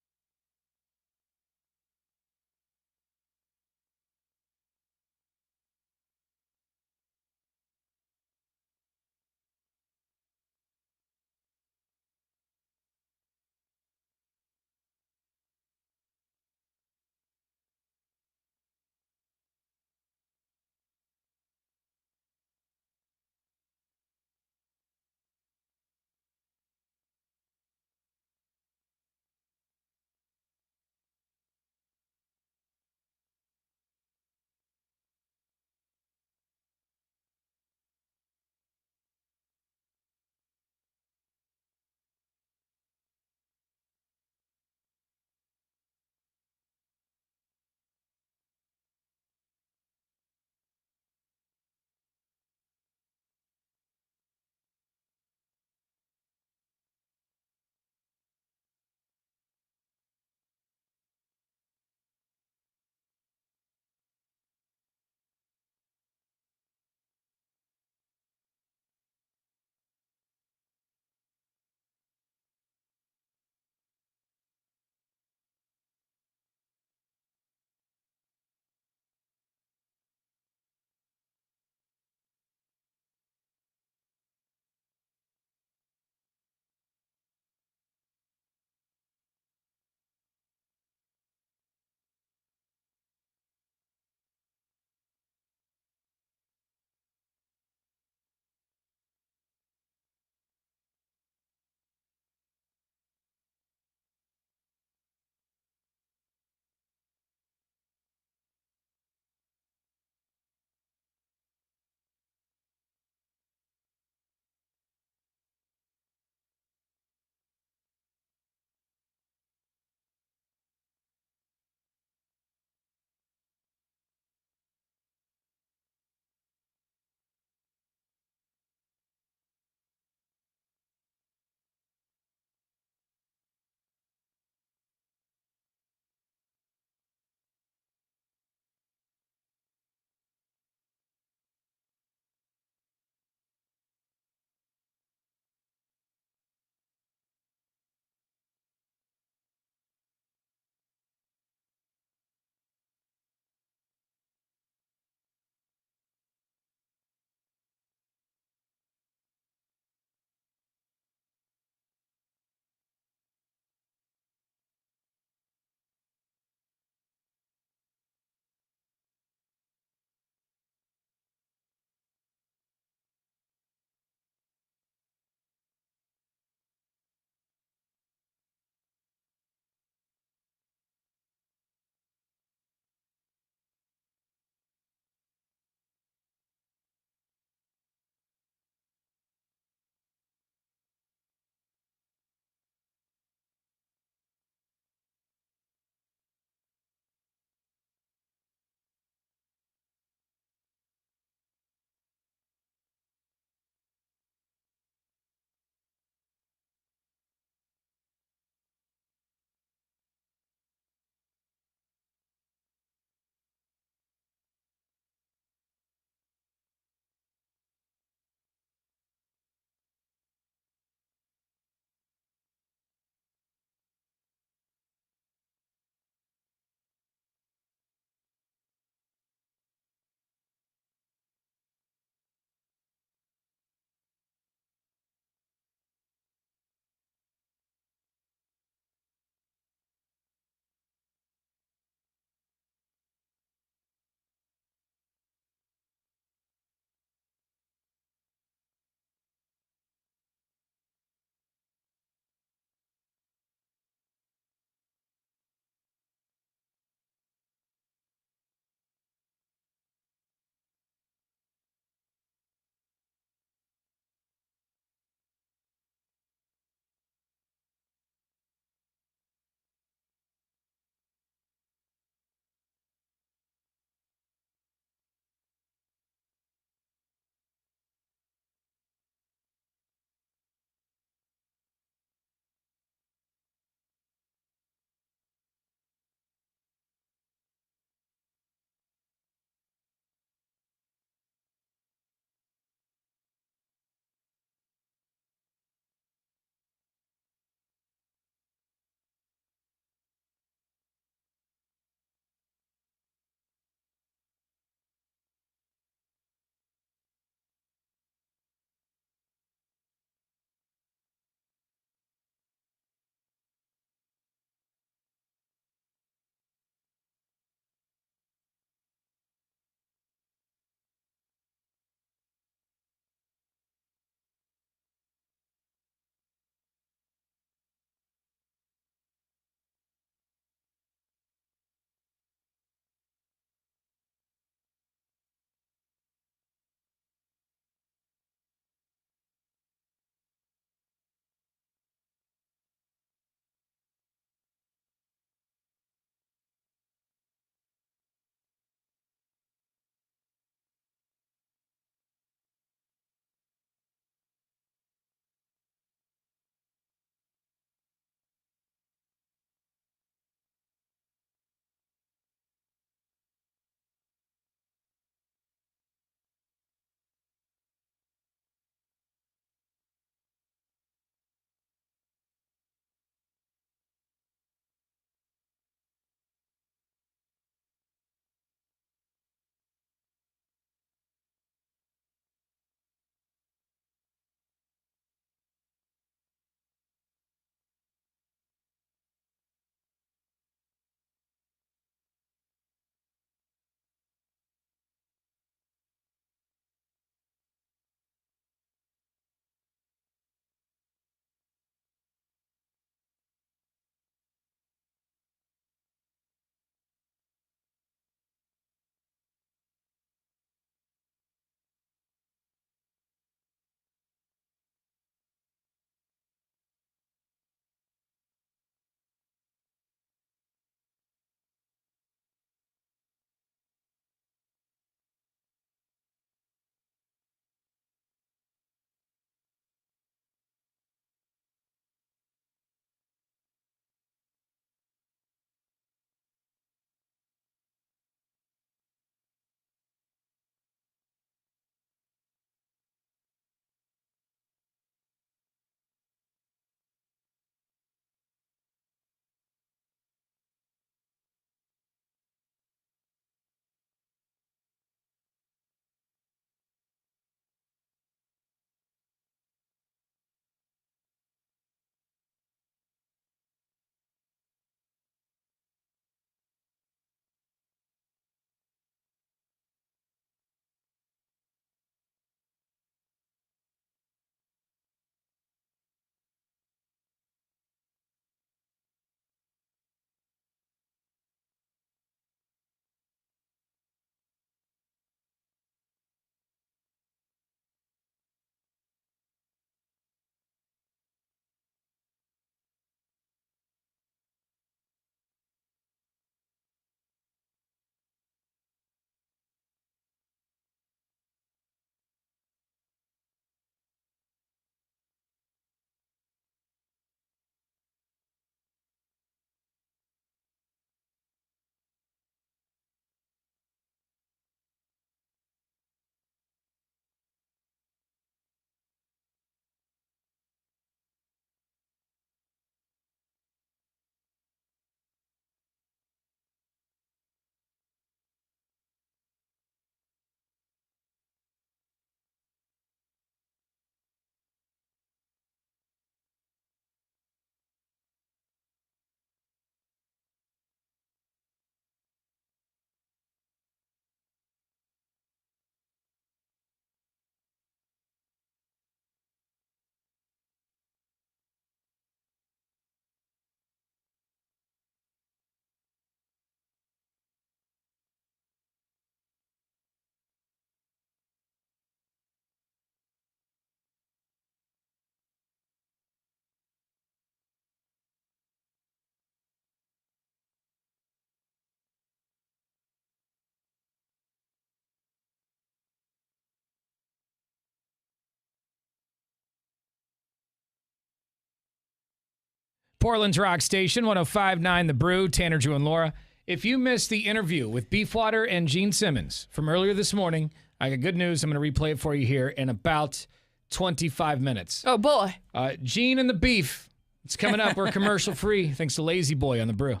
Portland's Rock Station, 105.9 The Brew, Tanner, Drew, and Laura. If you missed the interview with Beefwater and Gene Simmons from earlier this morning, I got good news. I'm going to replay it for you here in about 25 minutes. Oh, boy. Gene and the Beef. It's coming up. We're commercial free thanks to Lazy Boy on The Brew.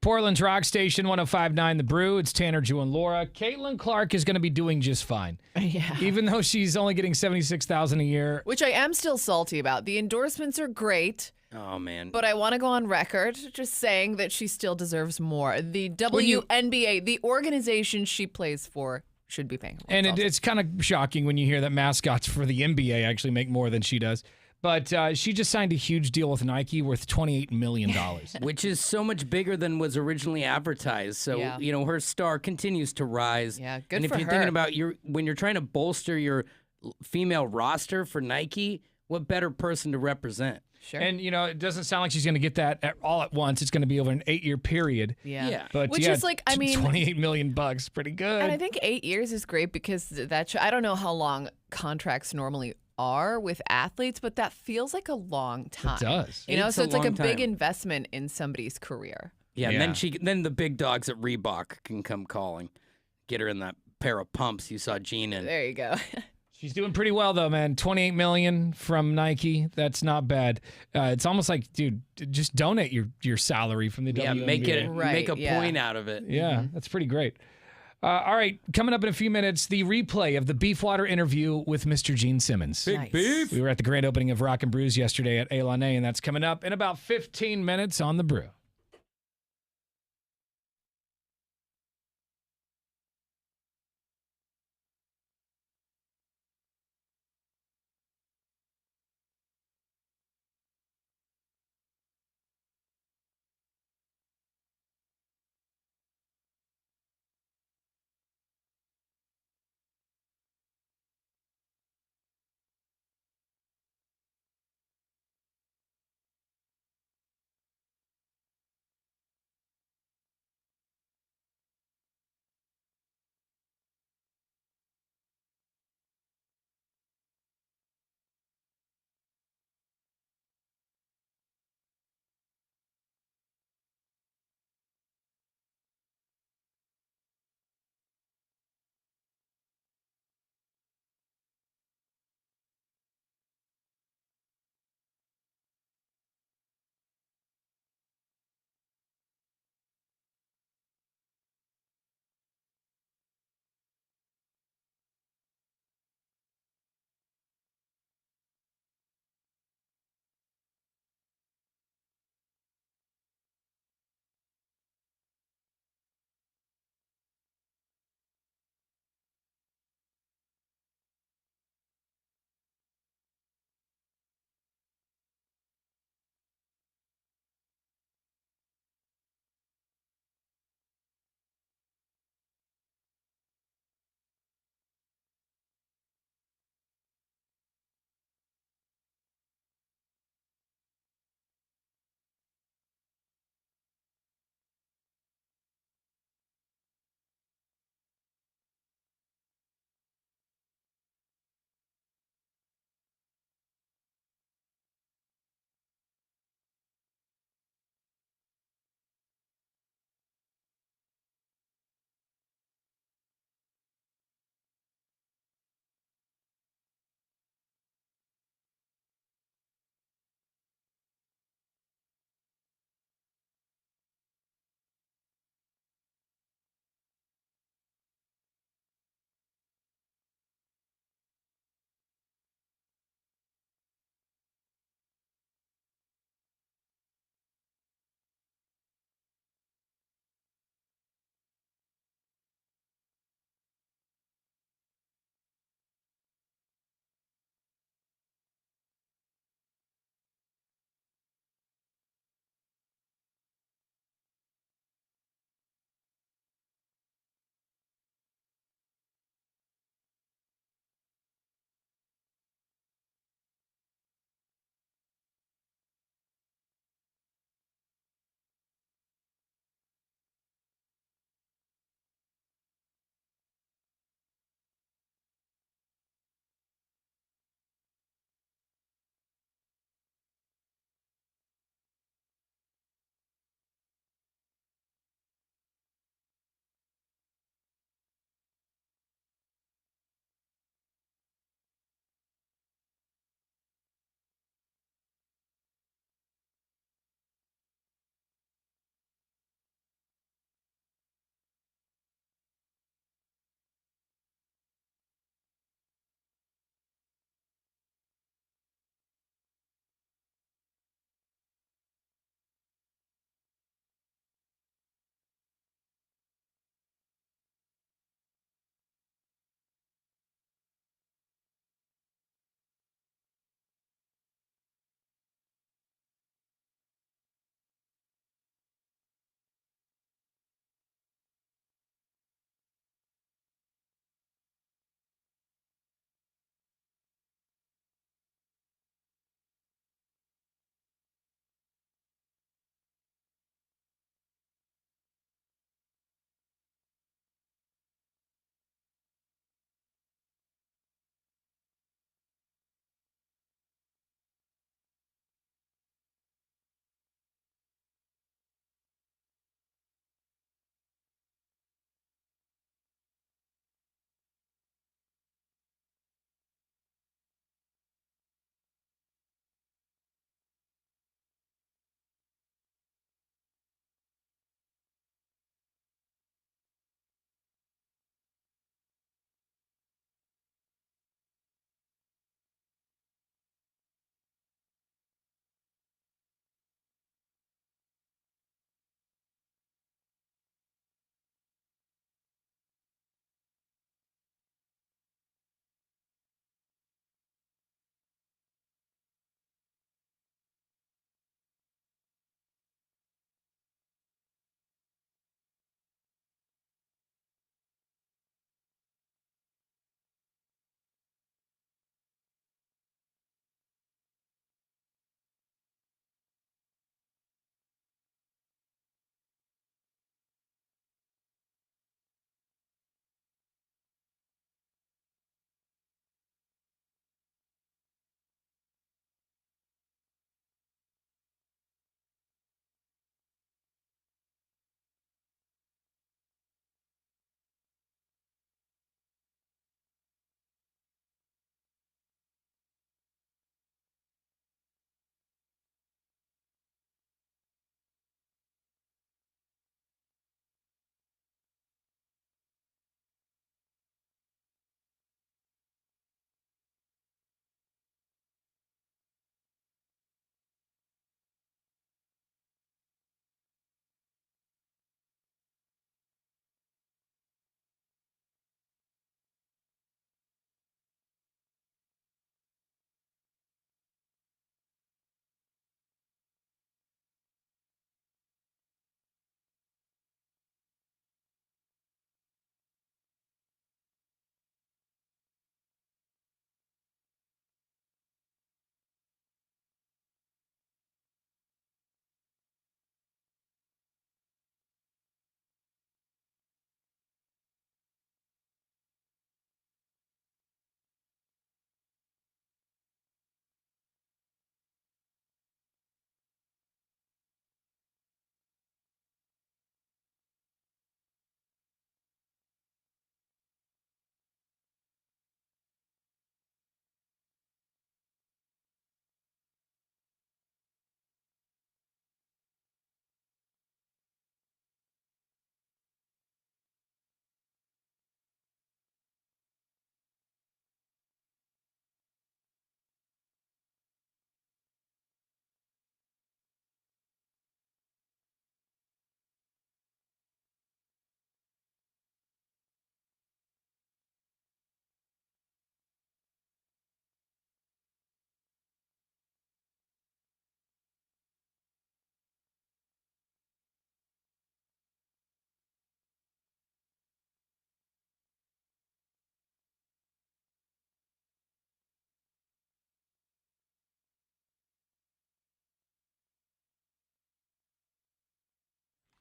Portland's Rock Station 105.9 The Brew. It's Tanner, Drew, and Laura. Caitlin Clark is going to be doing just fine. Yeah. Even though she's only getting $76,000 a year. Which I am still salty about. The endorsements are great. Oh, man. But I want to go on record just saying that she still deserves more. The WNBA, the organization she plays for, should be paying her. And it's kind of shocking when you hear that mascots for the NBA actually make more than she does. But she just signed a huge deal with Nike worth $28 million. Which is so much bigger than was originally advertised. So, her star continues to rise. Yeah, good and if for you're her. thinking about when you're trying to bolster your female roster for Nike, what better person to represent? Sure. And, it doesn't sound like she's going to get that all at once. It's going to be over an 8-year period. Yeah. But Which is like, I mean, $28 million, pretty good. And I think 8 years is great because I don't know how long contracts normally are with athletes, but that feels like a long time. It does. So it's like a big time. investment in somebody's career. Yeah, and then the big dogs at Reebok can come calling. Get her in that pair of pumps you saw Jean in. There you go. She's doing pretty well, though, man. $28 million from Nike. That's not bad. It's almost like, dude, just donate your salary from the WNBA. Make a point out of it. Yeah, that's pretty great. All right, coming up in a few minutes, the replay of the Beefwater interview with Mr. Gene Simmons. Big beef. We were at the grand opening of Rock and Brews yesterday at A-Lane, and that's coming up in about 15 minutes on The Brew.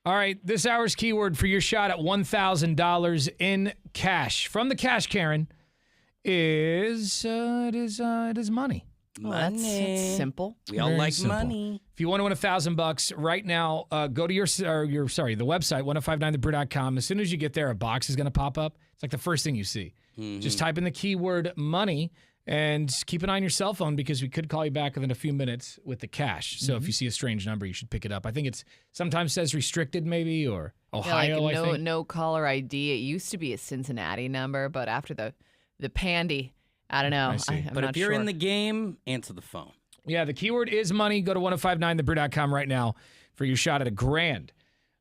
All right, this hour's keyword for your shot at $1,000 in cash from the Cash Karen is it is money. Well, that's simple. We all Very like simple. money. If you want to win $1,000 right now, go to the website 1059thebrew.com. As soon as you get there, a box is going to pop up. It's like the first thing you see. Just type in the keyword money and keep an eye on your cell phone because we could call you back within a few minutes with the cash. So if you see a strange number, you should pick it up. I think it's sometimes says restricted maybe or Ohio. Yeah, I think. no caller ID. It used to be a Cincinnati number, but after the pandy, I don't know. I see. I'm But not if you're sure. in the game, answer the phone. Yeah, the keyword is money. Go to 1059thebrew.com right now for your shot at $1,000.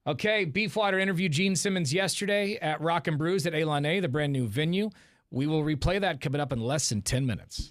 Okay, Beefwater interviewed Gene Simmons yesterday at Rock and Brews at Elon A, the brand new venue. We will replay that coming up in less than 10 minutes.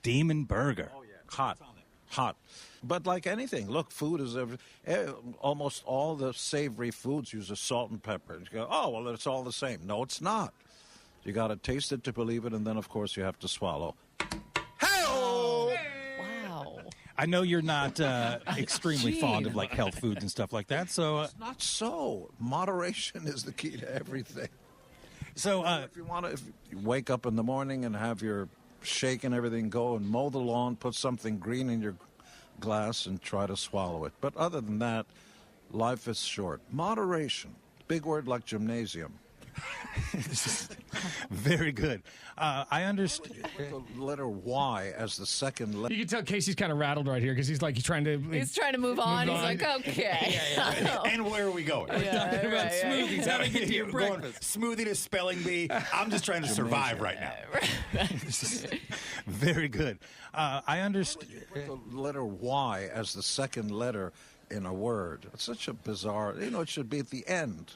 Demon Burger. Oh, yeah. Hot. But like anything, look, food is almost all the savory foods use salt and pepper. You go, oh, well, it's all the same. No, it's not. You got to taste it to believe it, and then, of course, you have to swallow. Wow. I know you're not extremely fond of like health foods and stuff like that, so It's not so. Moderation is the key to everything. So if you want to, if you wake up in the morning and have your shake and everything, go and mow the lawn, put something green in your glass and try to swallow it. But other than that, life is short. Moderation. Big word like gymnasium. Very good. I understand. The letter Y as the second letter. You can tell Casey's kind of rattled right here because he's trying to move on. He's like, okay. And where are we going? Yeah, about smoothies. How do you get to your We're going breakfast? smoothie to spelling bee. I'm just trying to survive right now. Very good. I understand. The letter Y as the second letter in a word. It's such a bizarre. It should be at the end.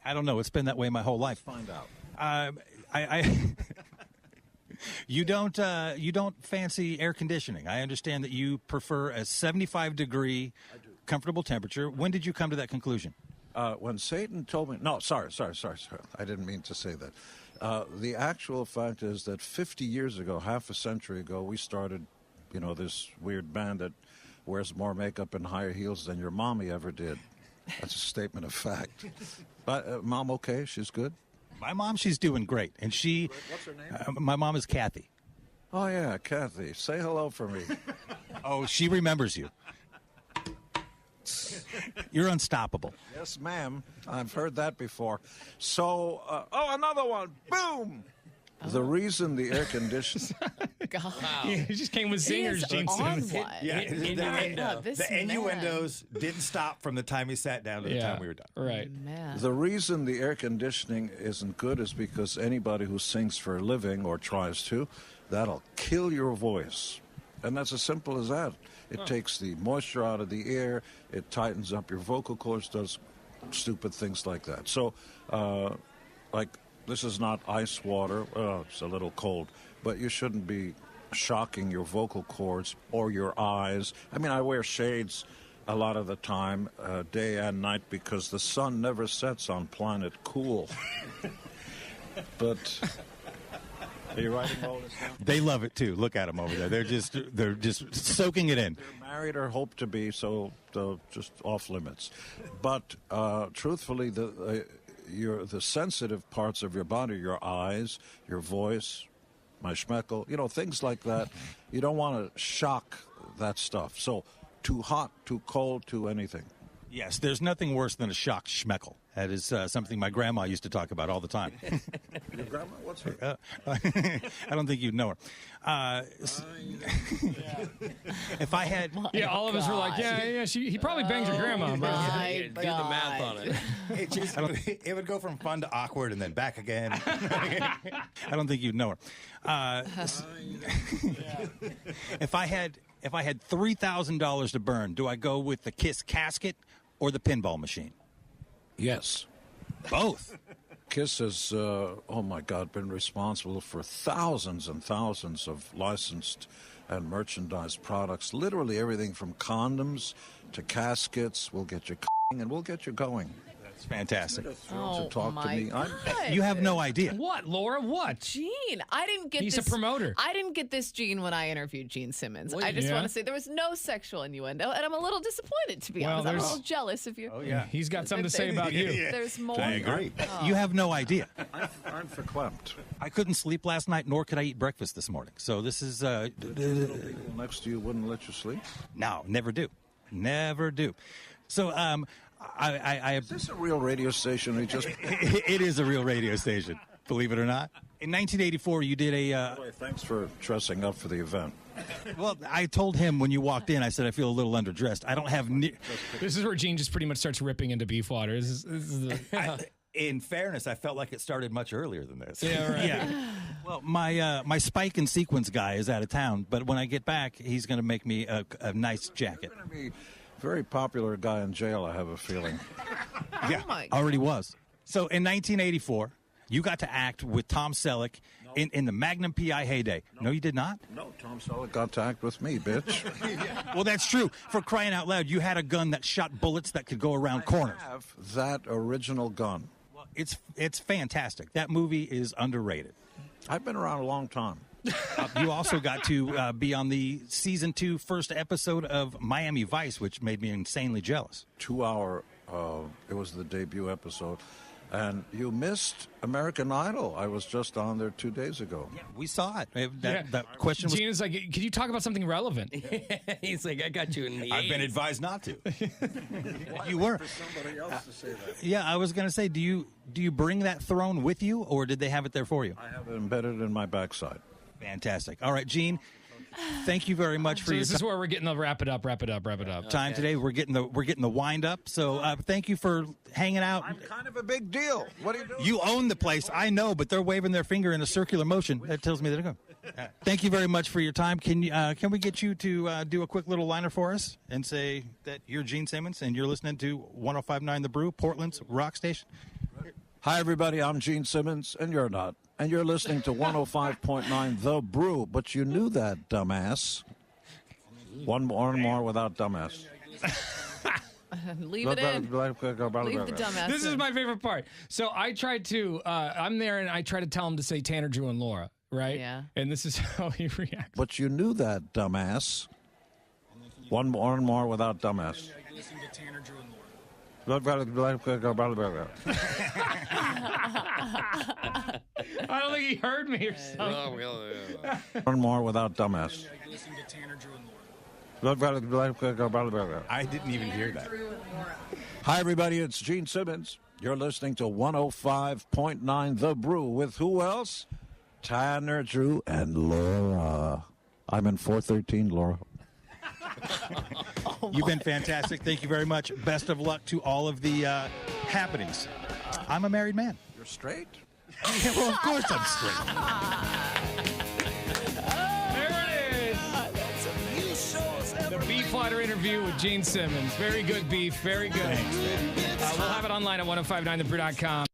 I don't know. It's been that way my whole life. Find out. You don't fancy air conditioning. I understand that you prefer a 75-degree comfortable temperature. When did you come to that conclusion? When Satan told me, no, sorry. I didn't mean to say that. The actual fact is that 50 years ago, half a century ago, we started, this weird band that wears more makeup and higher heels than your mommy ever did. That's a statement of fact. But Mom, okay? She's good? My mom, she's doing great. And What's her name? My mom is Kathy. Oh, yeah, Kathy. Say hello for me. Oh, she remembers you. You're unstoppable. Yes, ma'am. I've heard that before. So, another one. Boom! The reason the air conditioning... God. Yeah, he just came with zingers, Gene Simmons. The innuendos didn't stop from the time he sat down to the time we were done. Right. Man. The reason the air conditioning isn't good is because anybody who sings for a living or tries to, that'll kill your voice. And that's as simple as that. It takes the moisture out of the air, it tightens up your vocal cords, does stupid things like that. So, this is not ice water. It's a little cold. But you shouldn't be shocking your vocal cords or your eyes. I mean, I wear shades a lot of the time, day and night, because the sun never sets on planet cool. But... Are you writing all this down? They love it, too. Look at them over there. They're just soaking it in. They're married or hope to be, so just off limits. But truthfully, the sensitive parts of your body, your eyes, your voice, my schmeckle, things like that, you don't want to shock that stuff. So too hot, too cold, too anything. Yes, there's nothing worse than a shock schmeckle. That is something my grandma used to talk about all the time. Your grandma? What's her? I don't think you'd know her. If I had... all of us were like, he probably banged your grandma. Do the math on it. It would go from fun to awkward and then back again. I don't think you'd know her. If I had $3,000 to burn, do I go with the Kiss casket or the pinball machine? Yes. Both. Kiss has, been responsible for thousands and thousands of licensed and merchandise products. Literally everything from condoms to caskets. We'll get you and we'll get you going. That's fantastic. To talk to me. You have no idea. What, Laura? What? Gene, I didn't get He's this. a promoter. I didn't get this, Gene, when I interviewed Gene Simmons. I just want to say there was no sexual innuendo, and I'm a little disappointed, to be honest. I'm a little jealous of you. Oh, yeah. He's got something to say about you. There's more. I agree. You have no idea. I'm verklempt. I couldn't sleep last night, nor could I eat breakfast this morning. So this is... People next to you wouldn't let you sleep? No, never do. Never do. So, Is this a real radio station? It is a real radio station, believe it or not. In 1984, you did a... Thanks for dressing up for the event. Well, I told him when you walked in, I said, I feel a little underdressed. I don't have... This is where Gene just pretty much starts ripping into beef water. In fairness, I felt like it started much earlier than this. Yeah, right. Yeah. Well, my spike and sequence guy is out of town, but when I get back, he's going to make me a nice jacket. You're going to be a very popular guy in jail, I have a feeling. Yeah, already was. So in 1984, you got to act with Tom Selleck In the Magnum PI heyday. No, you did not? No, Tom Selleck got to act with me, bitch. Well, that's true. For crying out loud, you had a gun that shot bullets that could go around corners. I have that original gun. Well, it's fantastic. That movie is underrated. I've been around a long time. You also got to be on the season 2 first episode of Miami Vice, which made me insanely jealous. 2 hour, it was the debut episode. And you missed American Idol. I was just on there 2 days ago. Yeah, we saw it. That question was... Gina's like, could you talk about something relevant? He's like, I got you in the I've been 80s. advised not to. You were. For somebody else to say that. Yeah, I was going to say, do you bring that throne with you, or did they have it there for you? I have it embedded in my backside. Fantastic. All right, Gene, thank you very much for your This is where we're getting the wrap it up. time today. We're getting the wind up. So thank you for hanging out. I'm kind of a big deal. What are you doing? You own the place, I know, but they're waving their finger in a circular motion. That tells me they're going. Thank you very much for your time. Can we get you to do a quick little liner for us and say that you're Gene Simmons and you're listening to 105.9 The Brew, Portland's rock station? Hi, everybody. I'm Gene Simmons, and you're not. And you're listening to 105.9 The Brew. But you knew that, dumbass. One more without dumbass. Leave it in. Leave the dumbass. This is my favorite part. So I tried to, I'm there and I try to tell him to say Tanner, Drew, and Laura, right? Yeah. And this is how he reacts. But you knew that, dumbass. One more without dumbass. I don't think he heard me or something. One more without dumbass. I didn't even hear that. Hi, everybody. It's Gene Simmons. You're listening to 105.9 The Brew with who else? Tanner, Drew, and Laura. I'm in 413, Laura. You've been fantastic. Thank you very much. Best of luck to all of the happenings. I'm a married man. You're straight? Yeah, well, of course I'm straight. There it is. The Beef Fighter interview with Gene Simmons. Very good, Beef. Very good. Thanks, we'll have it online at 1059thebrew.com.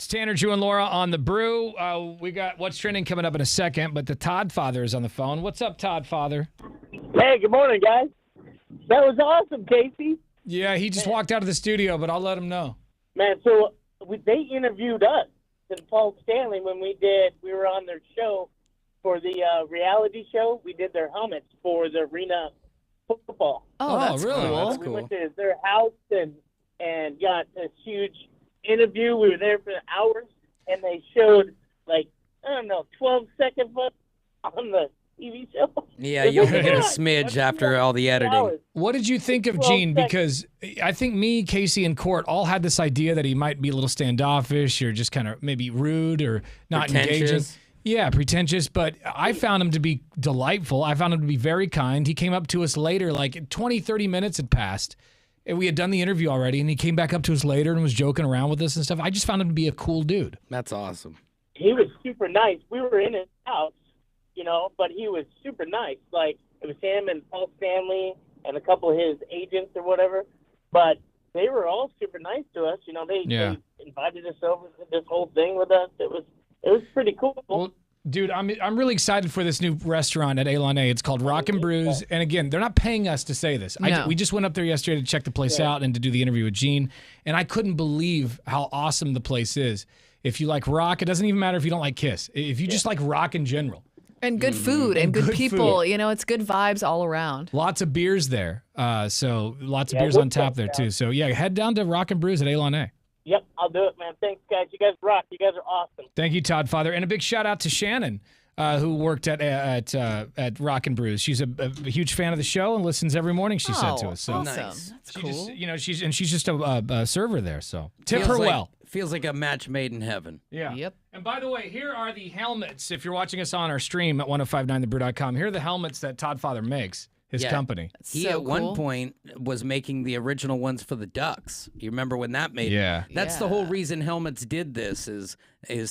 It's Tanner, Drew, and Laura on the Brew. We got What's Trending coming up in a second, but the Todd Father is on the phone. What's up, Todd Father? Hey, good morning, guys. That was awesome, Casey. Yeah, he just walked out of the studio, but I'll let him know. Man, so they interviewed us and Paul Stanley when we were on their show for the reality show. We did their helmets for the arena football. Oh, that's really? cool. That's We cool. went to their house and got this huge interview. We were there for hours, and they showed, 12-second footage on the TV show. Yeah, you only get a smidge after all the editing. What did you think of 12 Gene? seconds. Because I think me, Casey, and Court all had this idea that he might be a little standoffish or just kind of maybe rude or not engaging. Pretentious. Yeah, pretentious, but I found him to be delightful. I found him to be very kind. He came up to us later, like 20, 30 minutes had passed, and we had done the interview already, and he came back up to us later and was joking around with us and stuff. I just found him to be a cool dude. That's awesome. He was super nice. We were in his house, but he was super nice. Like, it was him and Paul Stanley and a couple of his agents or whatever. But they were all super nice to us. They invited us over to this whole thing with us. It was pretty cool. Well, dude, I'm really excited for this new restaurant at Elon A. It's called Rock and Brews. And again, they're not paying us to say this. No. We just went up there yesterday to check the place out and to do the interview with Gene. And I couldn't believe how awesome the place is. If you like rock, it doesn't even matter if you don't like Kiss. If you just like rock in general. And good food and good people. food. It's good vibes all around. Lots of beers there. So lots of beers on tap there, too. So, yeah, head down to Rock and Brews at Elon A. Yep, I'll do it, man. Thanks, guys. You guys rock. You guys are awesome. Thank you, Todd Father. And a big shout out to Shannon, who worked at Rock and Brews. She's a huge fan of the show and listens every morning, she said to us. So awesome. That's cool. She's just a server there. So tip her well. Feels like a match made in heaven. Yeah. Yep. And by the way, here are the helmets. If you're watching us on our stream at 1059thebrew.com, here are the helmets that Todd Father makes, his company. He at one point was making the original ones for the Ducks. You remember when that made Yeah. That's the whole reason helmets did this is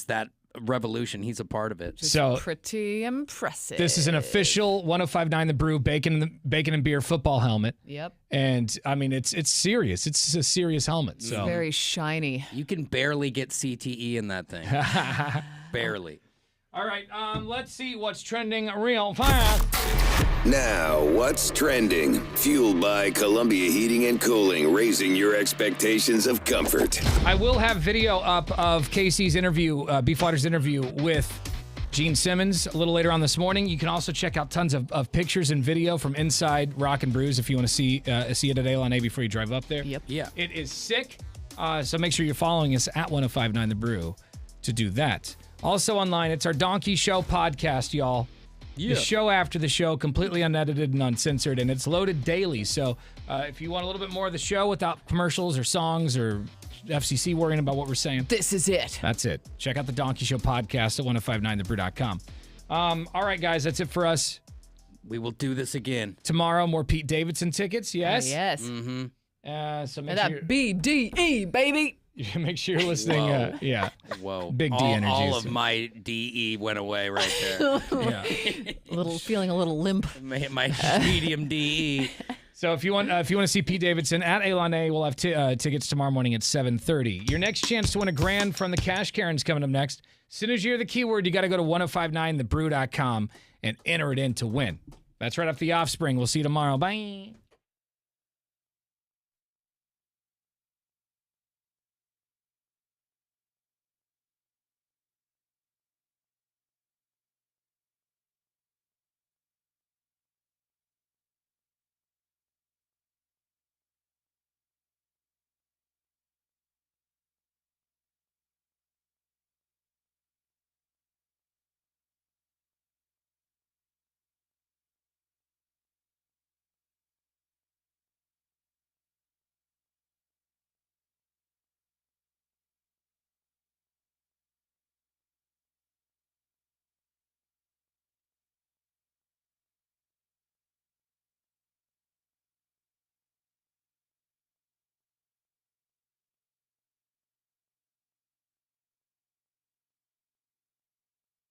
that revolution. He's a part of it. So Pretty impressive. this is an official 1059 The Brew bacon and beer football helmet. Yep. And I mean it's serious. It's a serious helmet. So Very shiny. You can barely get CTE in that thing. Barely. All right, let's see what's trending real fast. Now, what's trending? Fueled by Columbia Heating and Cooling, raising your expectations of comfort. I will have video up of Casey's interview, Beefwater's interview with Gene Simmons a little later on this morning. You can also check out tons of pictures and video from inside Rock and Brews if you want to see it at Elon A before you drive up there. Yep. Yeah. It is sick. So make sure you're following us at 1059 The Brew to do that. Also online, it's our Donkey Show podcast, y'all. Yeah. The show after the show, completely unedited and uncensored, and it's loaded daily. So if you want a little bit more of the show without commercials or songs or FCC worrying about what we're saying, this is it. That's it. Check out the Donkey Show podcast at 1059thebrew.com. All right, guys, that's it for us. We will do this again. Tomorrow, more Pete Davidson tickets, yes? Yes. Mm-hmm. So make And sure that BDE, baby. make sure you're listening. Whoa. Whoa. Big D energy. All of my DE went away right there. Yeah. Feeling a little limp. my medium DE. So if you want to see Pete Davidson at Elon A, we'll have tickets tomorrow morning at 7:30. Your next chance to win $1,000 from the Cash Karen's coming up next. As soon as you hear the keyword, you got to go to 1059thebrew.com and enter it in to win. That's right off the Offspring. We'll see you tomorrow. Bye.